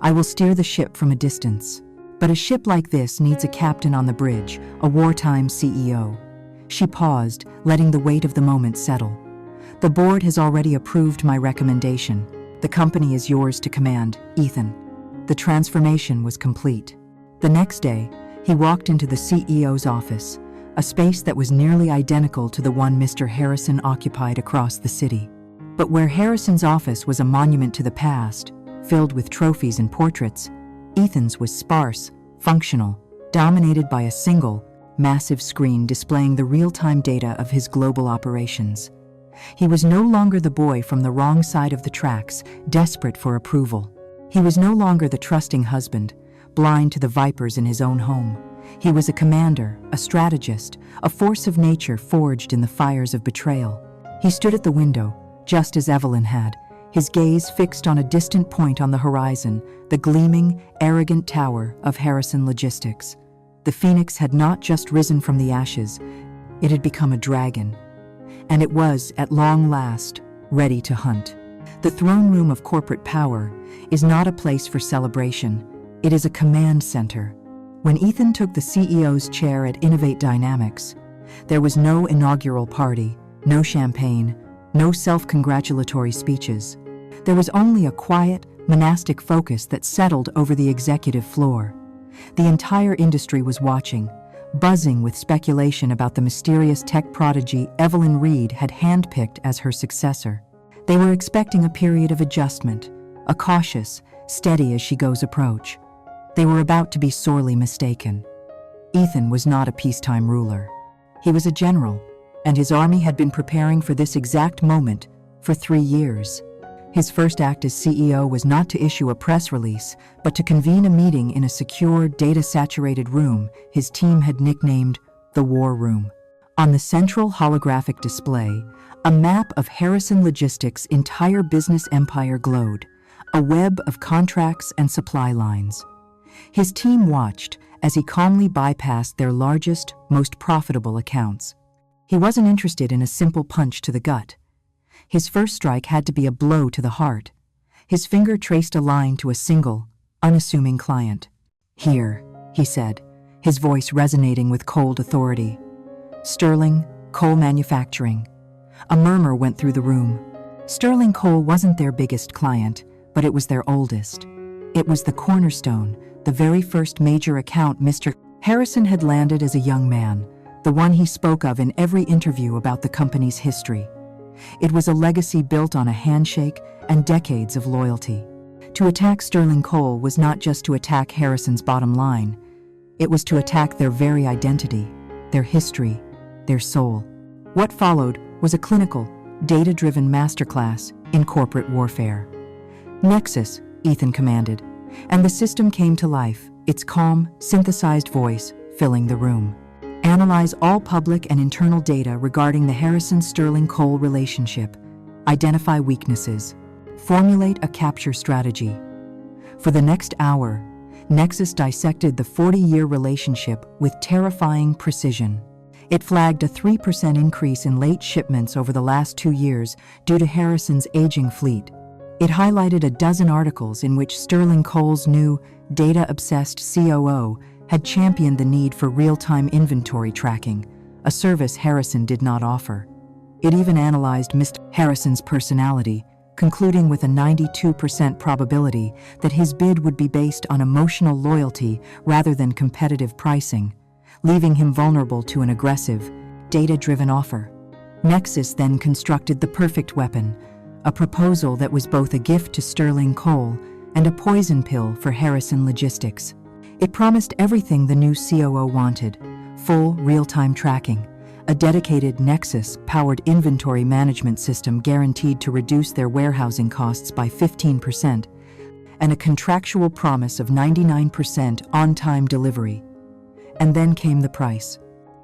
S1: I will steer the ship from a distance. But a ship like this needs a captain on the bridge, a wartime CEO." She paused, letting the weight of the moment settle. "The board has already approved my recommendation. The company is yours to command, Ethan." The transformation was complete. The next day, he walked into the CEO's office, a space that was nearly identical to the one Mr. Harrison occupied across the city. But where Harrison's office was a monument to the past, filled with trophies and portraits, Ethan's was sparse, functional, dominated by a single, massive screen displaying the real-time data of his global operations. He was no longer the boy from the wrong side of the tracks, desperate for approval. He was no longer the trusting husband, blind to the vipers in his own home. He was a commander, a strategist, a force of nature forged in the fires of betrayal. He stood at the window, just as Evelyn had, his gaze fixed on a distant point on the horizon, the gleaming, arrogant tower of Harrison Logistics. The phoenix had not just risen from the ashes, it had become a dragon. And it was, at long last, ready to hunt. The throne room of corporate power is not a place for celebration. It is a command center. When Ethan took the CEO's chair at Innovate Dynamics, there was no inaugural party, no champagne, no self-congratulatory speeches. There was only a quiet, monastic focus that settled over the executive floor. The entire industry was watching, buzzing with speculation about the mysterious tech prodigy Evelyn Reed had handpicked as her successor. They were expecting a period of adjustment, a cautious, steady-as-she-goes approach. They were about to be sorely mistaken. Ethan was not a peacetime ruler. He was a general, and his army had been preparing for this exact moment for 3 years. His first act as CEO was not to issue a press release, but to convene a meeting in a secure, data-saturated room his team had nicknamed the War Room. On the central holographic display, a map of Harrison Logistics' entire business empire glowed, a web of contracts and supply lines. His team watched as he calmly bypassed their largest, most profitable accounts. He wasn't interested in a simple punch to the gut. His first strike had to be a blow to the heart. His finger traced a line to a single, unassuming client. "Here," he said, his voice resonating with cold authority. "Sterling Coal Manufacturing." A murmur went through the room. Sterling Coal wasn't their biggest client, but it was their oldest. It was the cornerstone, the very first major account Mr. Harrison had landed as a young man, the one he spoke of in every interview about the company's history. It was a legacy built on a handshake and decades of loyalty. To attack Sterling Coal was not just to attack Harrison's bottom line. It was to attack their very identity, their history, their soul. What followed was a clinical, data-driven masterclass in corporate warfare. "Nexus," Ethan commanded, and the system came to life, its calm, synthesized voice filling the room. "Analyze all public and internal data regarding the Harrison-Sterling Coal relationship. Identify weaknesses. Formulate a capture strategy." For the next hour, Nexus dissected the 40-year relationship with terrifying precision. It flagged a 3% increase in late shipments over the last 2 years due to Harrison's aging fleet. It highlighted a dozen articles in which Sterling Coal's new, data-obsessed COO had championed the need for real-time inventory tracking, a service Harrison did not offer. It even analyzed Mr. Harrison's personality, concluding with a 92% probability that his bid would be based on emotional loyalty rather than competitive pricing, leaving him vulnerable to an aggressive, data-driven offer. Nexus then constructed the perfect weapon, a proposal that was both a gift to Sterling Cole and a poison pill for Harrison Logistics. It promised everything the new COO wanted: full real-time tracking, a dedicated Nexus-powered inventory management system guaranteed to reduce their warehousing costs by 15%, and a contractual promise of 99% on-time delivery. And then came the price.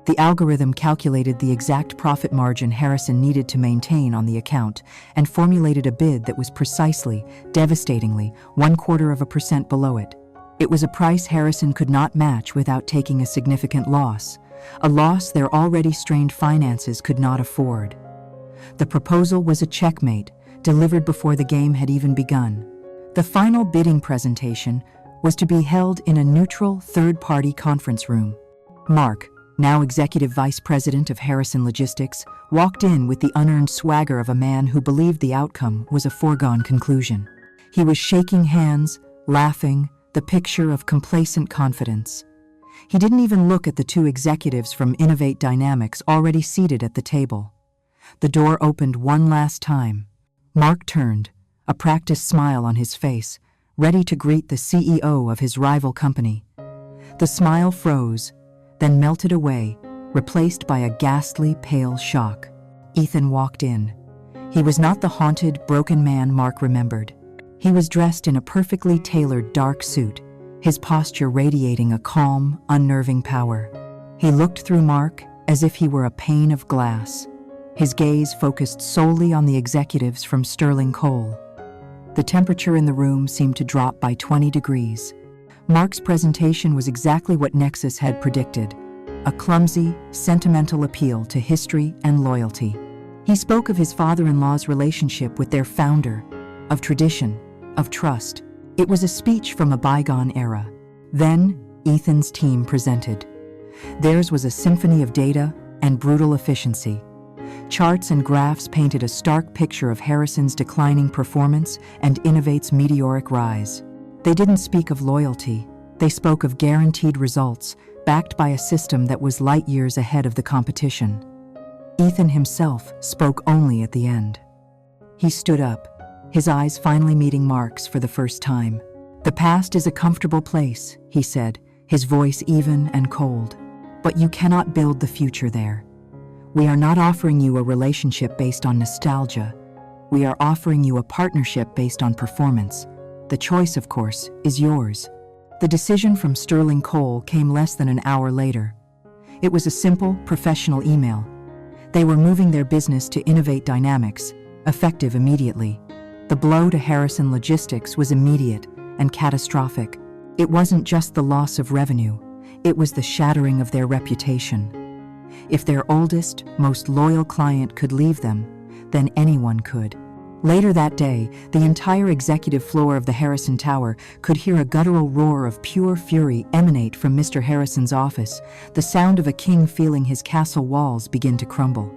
S1: The algorithm calculated the exact profit margin Harrison needed to maintain on the account and formulated a bid that was precisely, devastatingly, 0.25% below it. It was a price Harrison could not match without taking a significant loss, a loss their already strained finances could not afford. The proposal was a checkmate, delivered before the game had even begun. The final bidding presentation was to be held in a neutral third-party conference room. Mark, now Executive Vice President of Harrison Logistics, walked in with the unearned swagger of a man who believed the outcome was a foregone conclusion. He was shaking hands, laughing, the picture of complacent confidence. He didn't even look at the two executives from Innovate Dynamics already seated at the table. The door opened one last time. Mark turned, a practiced smile on his face, ready to greet the CEO of his rival company. The smile froze, then melted away, replaced by a ghastly, pale shock. Ethan walked in. He was not the haunted, broken man Mark remembered. He was dressed in a perfectly tailored dark suit, his posture radiating a calm, unnerving power. He looked through Mark as if he were a pane of glass, his gaze focused solely on the executives from Sterling Cole. The temperature in the room seemed to drop by 20 degrees. Mark's presentation was exactly what Nexus had predicted: a clumsy, sentimental appeal to history and loyalty. He spoke of his father-in-law's relationship with their founder, of tradition, of trust. It was a speech from a bygone era. Then, Ethan's team presented. Theirs was a symphony of data and brutal efficiency. Charts and graphs painted a stark picture of Harrison's declining performance and Innovate's meteoric rise. They didn't speak of loyalty. They spoke of guaranteed results, backed by a system that was light years ahead of the competition. Ethan himself spoke only at the end. He stood up, his eyes finally meeting Mark's for the first time. "The past is a comfortable place," he said, his voice even and cold. "But you cannot build the future there. We are not offering you a relationship based on nostalgia. We are offering you a partnership based on performance. The choice, of course, is yours." The decision from Sterling Cole came less than an hour later. It was a simple, professional email. They were moving their business to Innovate Dynamics, effective immediately. The blow to Harrison Logistics was immediate and catastrophic. It wasn't just the loss of revenue, it was the shattering of their reputation. If their oldest, most loyal client could leave them, then anyone could. Later that day, the entire executive floor of the Harrison Tower could hear a guttural roar of pure fury emanate from Mr. Harrison's office, the sound of a king feeling his castle walls begin to crumble.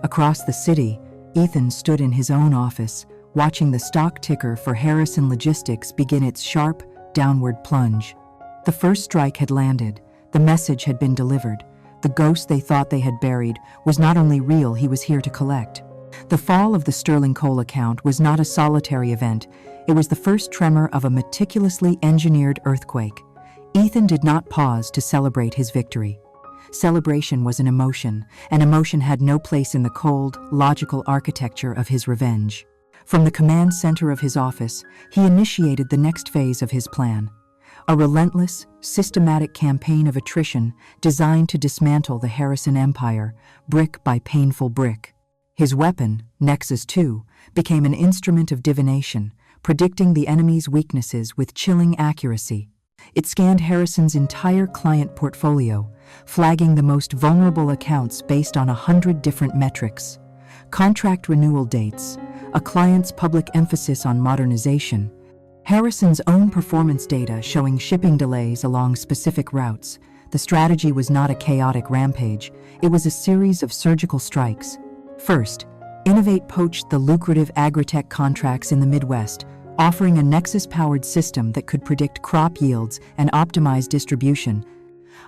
S1: Across the city, Ethan stood in his own office, watching the stock ticker for Harrison Logistics begin its sharp, downward plunge. The first strike had landed, the message had been delivered. The ghost they thought they had buried was not only real, he was here to collect. The fall of the Sterling Cole account was not a solitary event, it was the first tremor of a meticulously engineered earthquake. Ethan did not pause to celebrate his victory. Celebration was an emotion, and emotion had no place in the cold, logical architecture of his revenge. From the command center of his office, he initiated the next phase of his plan. A relentless, systematic campaign of attrition designed to dismantle the Harrison empire, brick by painful brick. His weapon, Nexus 2, became an instrument of divination, predicting the enemy's weaknesses with chilling accuracy. It scanned Harrison's entire client portfolio, flagging the most vulnerable accounts based on 100 different metrics: contract renewal dates, a client's public emphasis on modernization, Harrison's own performance data showing shipping delays along specific routes. The strategy was not a chaotic rampage, it was a series of surgical strikes. First, Innovate poached the lucrative agritech contracts in the Midwest, offering a Nexus-powered system that could predict crop yields and optimize distribution,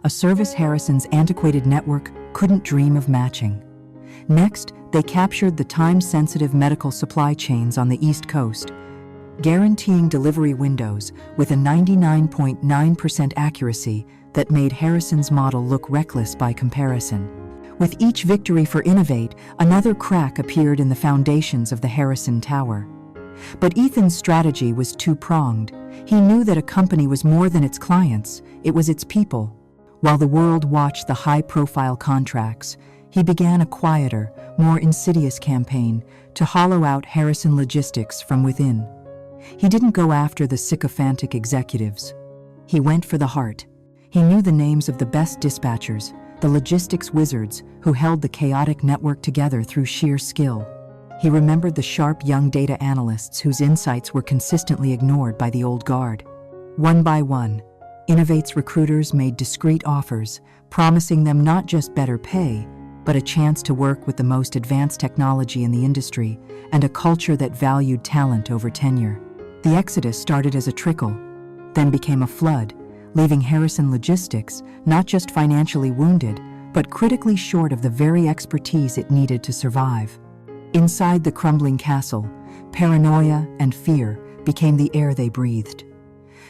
S1: a service Harrison's antiquated network couldn't dream of matching. Next, they captured the time-sensitive medical supply chains on the East Coast, guaranteeing delivery windows with a 99.9% accuracy that made Harrison's model look reckless by comparison. With each victory for Innovate, another crack appeared in the foundations of the Harrison Tower. But Ethan's strategy was two-pronged. He knew that a company was more than its clients, it was its people. While the world watched the high-profile contracts, he began a quieter, more insidious campaign to hollow out Harrison Logistics from within. He didn't go after the sycophantic executives. He went for the heart. He knew the names of the best dispatchers, the logistics wizards who held the chaotic network together through sheer skill. He remembered the sharp young data analysts whose insights were consistently ignored by the old guard. One by one, Innovate's recruiters made discreet offers, promising them not just better pay, but a chance to work with the most advanced technology in the industry and a culture that valued talent over tenure. The exodus started as a trickle, then became a flood, leaving Harrison Logistics not just financially wounded, but critically short of the very expertise it needed to survive. Inside the crumbling castle, paranoia and fear became the air they breathed.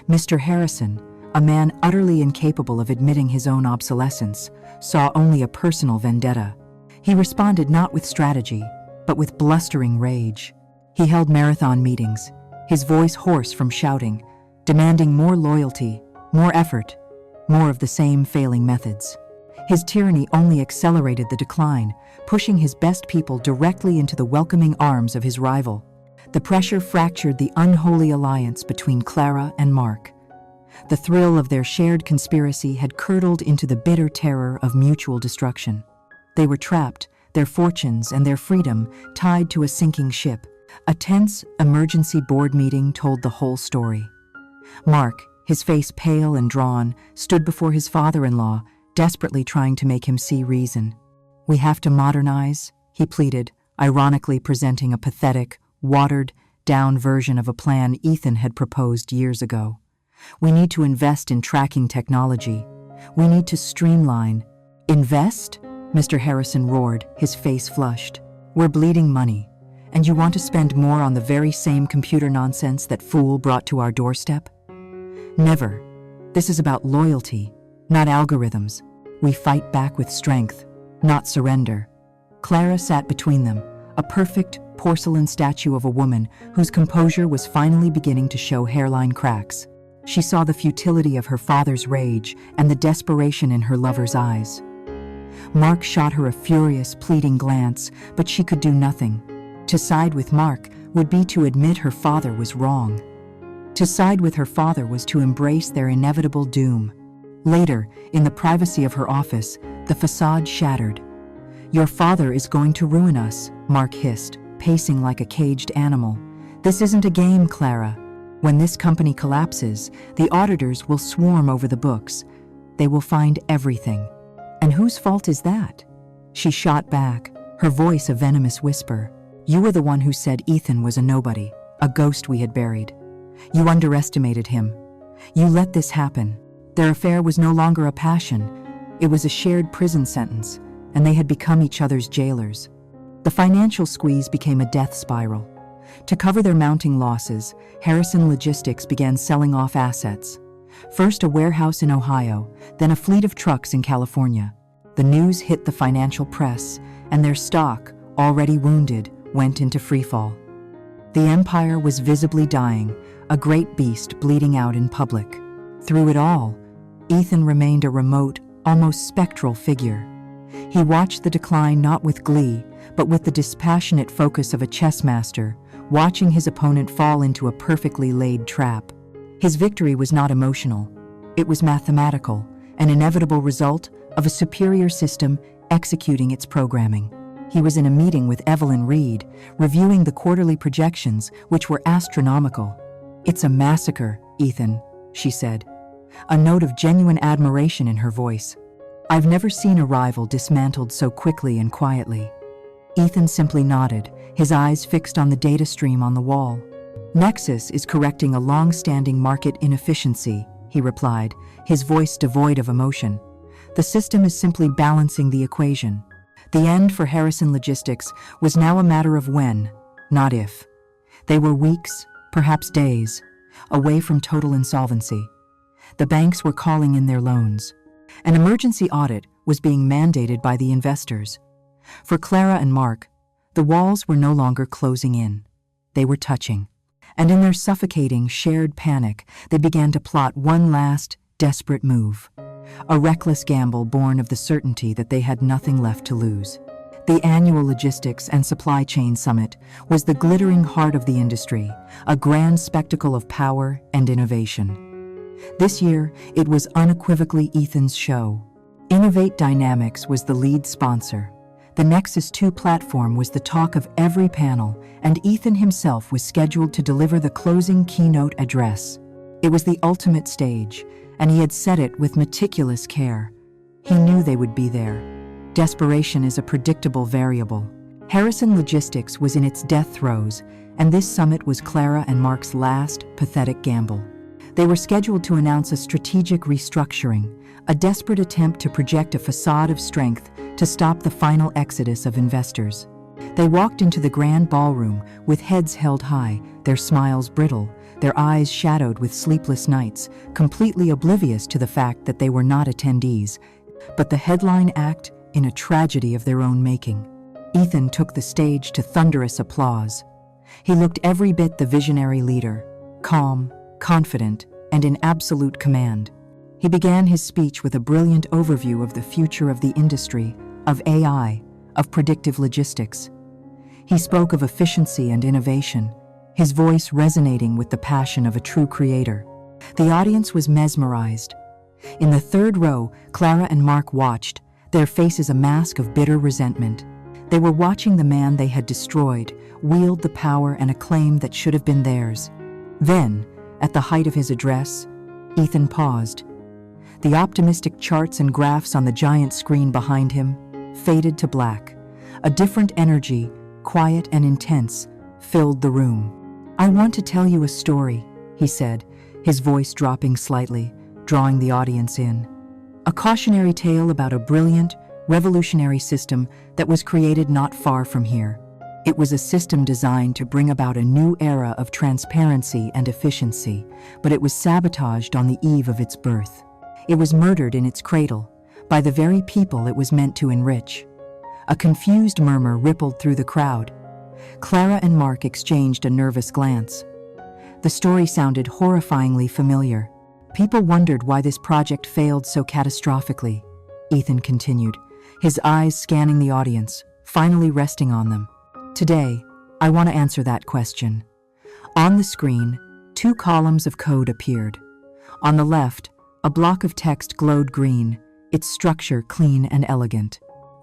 S1: Mr. Harrison, a man utterly incapable of admitting his own obsolescence, saw only a personal vendetta. He responded not with strategy, but with blustering rage. He held marathon meetings, his voice hoarse from shouting, demanding more loyalty, more effort, more of the same failing methods. His tyranny only accelerated the decline, pushing his best people directly into the welcoming arms of his rival. The pressure fractured the unholy alliance between Clara and Mark. The thrill of their shared conspiracy had curdled into the bitter terror of mutual destruction. They were trapped, their fortunes and their freedom tied to a sinking ship. A tense, emergency board meeting told the whole story. Mark, his face pale and drawn, stood before his father-in-law, desperately trying to make him see reason. "We have to modernize," he pleaded, ironically presenting a pathetic, watered-down version of a plan Ethan had proposed years ago. "We need to invest in tracking technology. We need to streamline." "Invest?" Mr. Harrison roared, his face flushed. "We're bleeding money, and you want to spend more on the very same computer nonsense that fool brought to our doorstep? Never. This is about loyalty, not algorithms. We fight back with strength, not surrender." Clara sat between them, a perfect porcelain statue of a woman whose composure was finally beginning to show hairline cracks. She saw the futility of her father's rage and the desperation in her lover's eyes. Mark shot her a furious, pleading glance, but she could do nothing. To side with Mark would be to admit her father was wrong. To side with her father was to embrace their inevitable doom. Later, in the privacy of her office, the facade shattered. "Your father is going to ruin us," Mark hissed, pacing like a caged animal. "This isn't a game, Clara. When this company collapses, the auditors will swarm over the books. They will find everything. And whose fault is that?" She shot back, her voice a venomous whisper. "You were the one who said Ethan was a nobody, a ghost we had buried. You underestimated him. You let this happen. Their affair was no longer a passion. It was a shared prison sentence, and they had become each other's jailers." The financial squeeze became a death spiral. To cover their mounting losses, Harrison Logistics began selling off assets. First a warehouse in Ohio, then a fleet of trucks in California. The news hit the financial press, and their stock, already wounded, went into freefall. The empire was visibly dying, a great beast bleeding out in public. Through it all, Ethan remained a remote, almost spectral figure. He watched the decline not with glee, but with the dispassionate focus of a chess master, watching his opponent fall into a perfectly laid trap. His victory was not emotional. It was mathematical, an inevitable result of a superior system executing its programming. He was in a meeting with Evelyn Reed, reviewing the quarterly projections, which were astronomical. "It's a massacre, Ethan," she said, a note of genuine admiration in her voice. "I've never seen a rival dismantled so quickly and quietly." Ethan simply nodded, his eyes fixed on the data stream on the wall. "Nexus is correcting a long-standing market inefficiency," he replied, his voice devoid of emotion. "The system is simply balancing the equation. The end for Harrison Logistics was now a matter of when, not if. They were weeks, perhaps days, away from total insolvency. The banks were calling in their loans. An emergency audit was being mandated by the investors. For Clara and Mark, the walls were no longer closing in. They were touching. And in their suffocating, shared panic, they began to plot one last, desperate move. A reckless gamble born of the certainty that they had nothing left to lose. The annual Logistics and Supply Chain Summit was the glittering heart of the industry, a grand spectacle of power and innovation. This year, it was unequivocally Ethan's show. Innovate Dynamics was the lead sponsor. The Nexus 2 platform was the talk of every panel, and Ethan himself was scheduled to deliver the closing keynote address. It was the ultimate stage, and he had set it with meticulous care. He knew they would be there. Desperation is a predictable variable. Harrison Logistics was in its death throes, and this summit was Clara and Mark's last, pathetic gamble. They were scheduled to announce a strategic restructuring, a desperate attempt to project a facade of strength to stop the final exodus of investors. They walked into the grand ballroom with heads held high, their smiles brittle, their eyes shadowed with sleepless nights, completely oblivious to the fact that they were not attendees, but the headline act in a tragedy of their own making. Ethan took the stage to thunderous applause. He looked every bit the visionary leader, calm, confident, and in absolute command. He began his speech with a brilliant overview of the future of the industry, of AI, of predictive logistics. He spoke of efficiency and innovation, his voice resonating with the passion of a true creator. The audience was mesmerized. In the third row, Clara and Mark watched, their faces a mask of bitter resentment. They were watching the man they had destroyed wield the power and acclaim that should have been theirs. Then, at the height of his address, Ethan paused. The optimistic charts and graphs on the giant screen behind him faded to black. A different energy, quiet and intense, filled the room. "I want to tell you a story," he said, his voice dropping slightly, drawing the audience in. A cautionary tale about a brilliant, revolutionary system that was created not far from here. It was a system designed to bring about a new era of transparency and efficiency, but it was sabotaged on the eve of its birth. It was murdered in its cradle, by the very people it was meant to enrich. A confused murmur rippled through the crowd. Clara and Mark exchanged a nervous glance. The story sounded horrifyingly familiar. People wondered why this project failed so catastrophically. Ethan continued, his eyes scanning the audience, finally resting on them. Today, I want to answer that question. On the screen, 2 columns of code appeared. On the left, a block of text glowed green, its structure clean and elegant.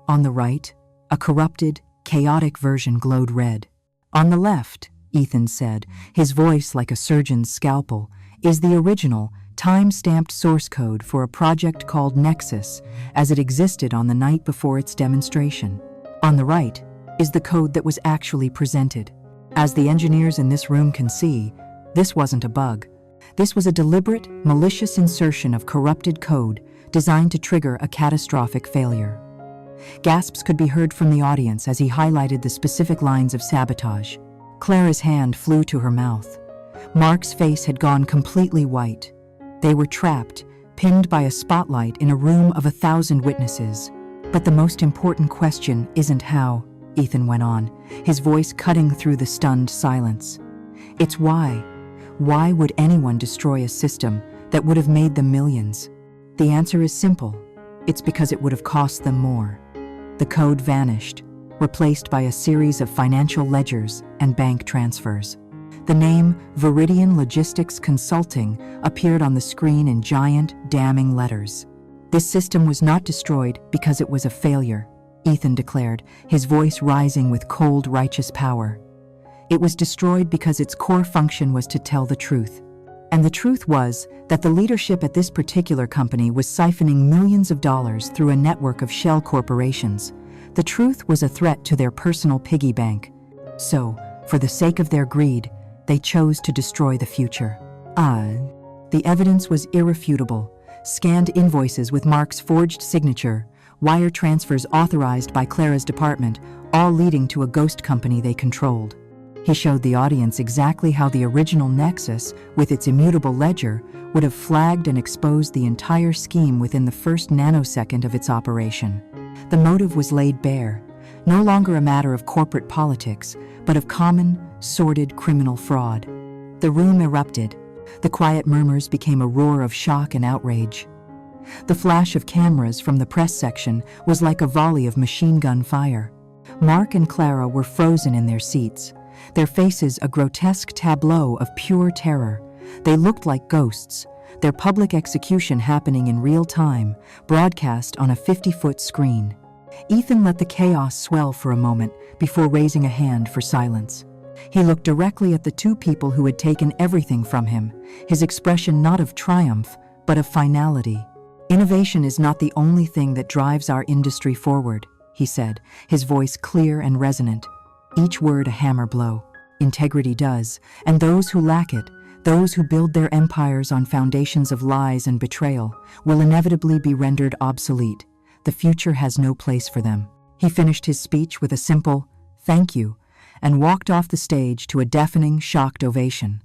S1: On the right, a corrupted, chaotic version glowed red. On the left, Ethan said, his voice like a surgeon's scalpel, is the original, time-stamped source code for a project called Nexus, as it existed on the night before its demonstration. On the right is the code that was actually presented. As the engineers in this room can see, this wasn't a bug. This was a deliberate, malicious insertion of corrupted code designed to trigger a catastrophic failure. Gasps could be heard from the audience as he highlighted the specific lines of sabotage. Clara's hand flew to her mouth. Mark's face had gone completely white. They were trapped, pinned by a spotlight in a room of 1,000 witnesses. But the most important question isn't how, Ethan went on, his voice cutting through the stunned silence. It's why. Why would anyone destroy a system that would have made them millions? The answer is simple. It's because it would have cost them more. The code vanished, replaced by a series of financial ledgers and bank transfers. The name Viridian Logistics Consulting appeared on the screen in giant, damning letters. This system was not destroyed because it was a failure, Ethan declared, his voice rising with cold, righteous power. It was destroyed because its core function was to tell the truth. And the truth was that the leadership at this particular company was siphoning millions of dollars through a network of shell corporations. The truth was a threat to their personal piggy bank. So, for the sake of their greed, they chose to destroy the future. The evidence was irrefutable. Scanned invoices with Mark's forged signature, wire transfers authorized by Clara's department, all leading to a ghost company they controlled. He showed the audience exactly how the original Nexus, with its immutable ledger, would have flagged and exposed the entire scheme within the first nanosecond of its operation. The motive was laid bare, no longer a matter of corporate politics, but of common, sordid criminal fraud. The room erupted. The quiet murmurs became a roar of shock and outrage. The flash of cameras from the press section was like a volley of machine gun fire. Mark and Clara were frozen in their seats, their faces a grotesque tableau of pure terror. They looked like ghosts, their public execution happening in real time, broadcast on a 50-foot screen. Ethan let the chaos swell for a moment before raising a hand for silence. He looked directly at the two people who had taken everything from him, his expression not of triumph, but of finality. "Innovation is not the only thing that drives our industry forward," he said, his voice clear and resonant. Each word a hammer blow. "Integrity does, and those who lack it, those who build their empires on foundations of lies and betrayal, will inevitably be rendered obsolete. The future has no place for them." He finished his speech with a simple, "Thank you," and walked off the stage to a deafening, shocked ovation.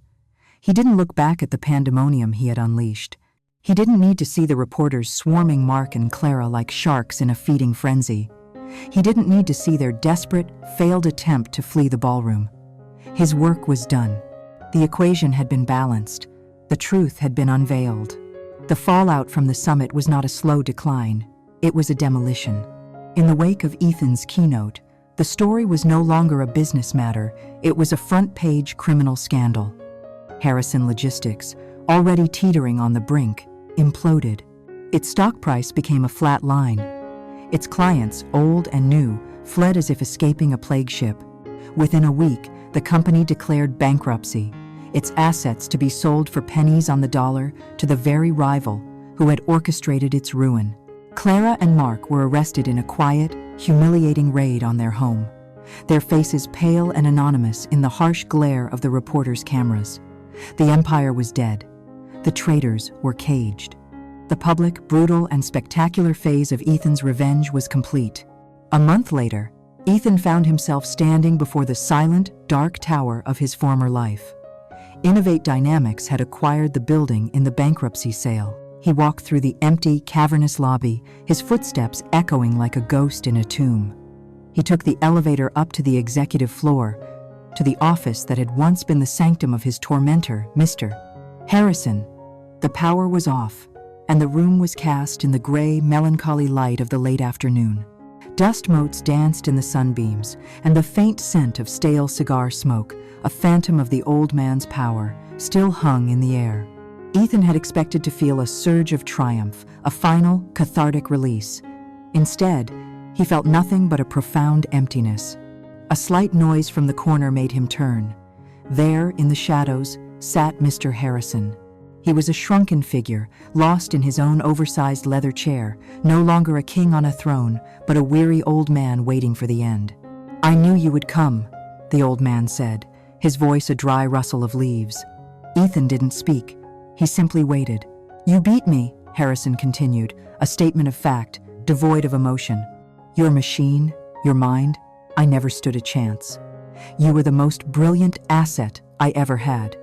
S1: He didn't look back at the pandemonium he had unleashed. He didn't need to see the reporters swarming Mark and Clara like sharks in a feeding frenzy. He didn't need to see their desperate, failed attempt to flee the ballroom. His work was done. The equation had been balanced. The truth had been unveiled. The fallout from the summit was not a slow decline. It was a demolition. In the wake of Ethan's keynote, the story was no longer a business matter. It was a front-page criminal scandal. Harrison Logistics, already teetering on the brink, imploded. Its stock price became a flat line. Its clients, old and new, fled as if escaping a plague ship. Within a week, the company declared bankruptcy, its assets to be sold for pennies on the dollar to the very rival who had orchestrated its ruin. Clara and Mark were arrested in a quiet, humiliating raid on their home, their faces pale and anonymous in the harsh glare of the reporters' cameras. The empire was dead. The traitors were caged. The public, brutal, and spectacular phase of Ethan's revenge was complete. A month later, Ethan found himself standing before the silent, dark tower of his former life. Innovate Dynamics had acquired the building in the bankruptcy sale. He walked through the empty, cavernous lobby, his footsteps echoing like a ghost in a tomb. He took the elevator up to the executive floor, to the office that had once been the sanctum of his tormentor, Mr. Harrison. The power was off, and the room was cast in the gray, melancholy light of the late afternoon. Dust motes danced in the sunbeams, and the faint scent of stale cigar smoke, a phantom of the old man's power, still hung in the air. Ethan had expected to feel a surge of triumph, a final, cathartic release. Instead, he felt nothing but a profound emptiness. A slight noise from the corner made him turn. There, in the shadows, sat Mr. Harrison. He was a shrunken figure, lost in his own oversized leather chair, no longer a king on a throne, but a weary old man waiting for the end. "I knew you would come," the old man said, his voice a dry rustle of leaves. Ethan didn't speak. He simply waited. "You beat me," Harrison continued, a statement of fact, devoid of emotion. "Your machine, your mind, I never stood a chance. You were the most brilliant asset I ever had."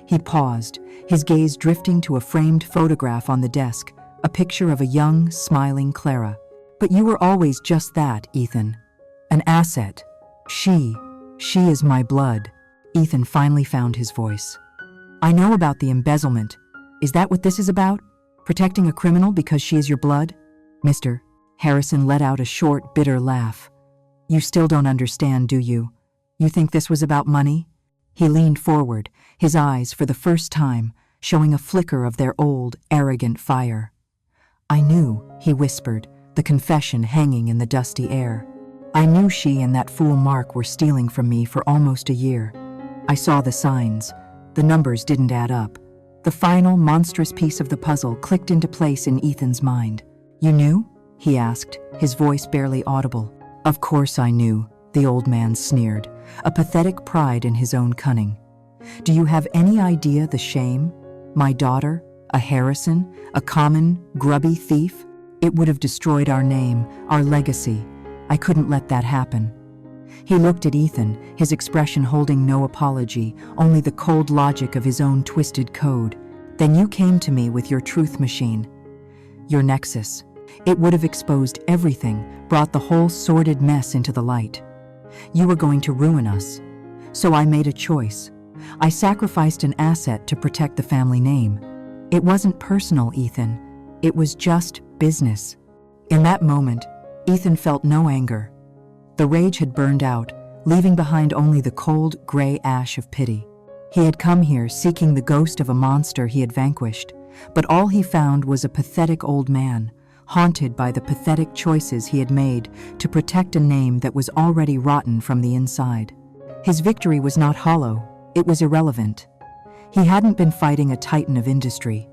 S1: He paused, his gaze drifting to a framed photograph on the desk, a picture of a young, smiling Clara. "But you were always just that, Ethan. An asset. She is my blood." Ethan finally found his voice. "I know about the embezzlement. Is that what this is about? Protecting a criminal because she is your blood?" Mr. Harrison let out a short, bitter laugh. "You still don't understand, do you? You think this was about money?" He leaned forward, his eyes, for the first time, showing a flicker of their old, arrogant fire. "I knew," he whispered, the confession hanging in the dusty air. "I knew she and that fool Mark were stealing from me for almost a year. I saw the signs. The numbers didn't add up." The final, monstrous piece of the puzzle clicked into place in Ethan's mind. "You knew?" he asked, his voice barely audible. "Of course I knew," the old man sneered, a pathetic pride in his own cunning. "Do you have any idea the shame? My daughter, a Harrison, a common, grubby thief? It would have destroyed our name, our legacy. I couldn't let that happen." He looked at Ethan, his expression holding no apology, only the cold logic of his own twisted code. "Then you came to me with your truth machine. Your nexus. It would have exposed everything, brought the whole sordid mess into the light. You were going to ruin us. So I made a choice. I sacrificed an asset to protect the family name. It wasn't personal, Ethan. It was just business." In that moment, Ethan felt no anger. The rage had burned out, leaving behind only the cold, gray ash of pity. He had come here seeking the ghost of a monster he had vanquished, but all he found was a pathetic old man, haunted by the pathetic choices he had made to protect a name that was already rotten from the inside. His victory was not hollow, it was irrelevant. He hadn't been fighting a titan of industry.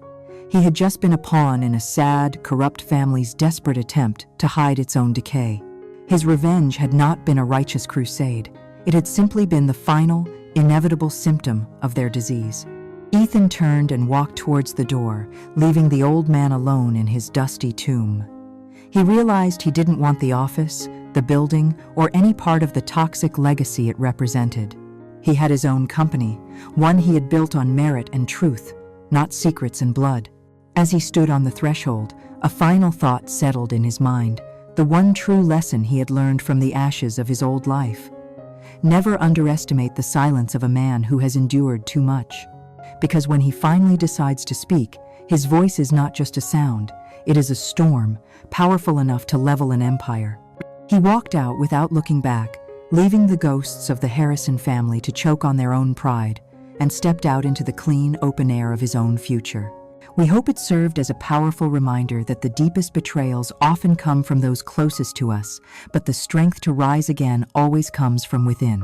S1: He had just been a pawn in a sad, corrupt family's desperate attempt to hide its own decay. His revenge had not been a righteous crusade. It had simply been the final, inevitable symptom of their disease. Ethan turned and walked towards the door, leaving the old man alone in his dusty tomb. He realized he didn't want the office, the building, or any part of the toxic legacy it represented. He had his own company, one he had built on merit and truth, not secrets and blood. As he stood on the threshold, a final thought settled in his mind, the one true lesson he had learned from the ashes of his old life. Never underestimate the silence of a man who has endured too much. Because when he finally decides to speak, his voice is not just a sound, it is a storm, powerful enough to level an empire. He walked out without looking back, leaving the ghosts of the Harrison family to choke on their own pride, and stepped out into the clean, open air of his own future. We hope it served as a powerful reminder that the deepest betrayals often come from those closest to us, but the strength to rise again always comes from within.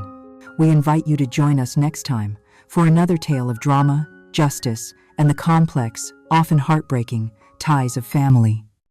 S1: We invite you to join us next time for another tale of drama, justice, and the complex, often heartbreaking, ties of family.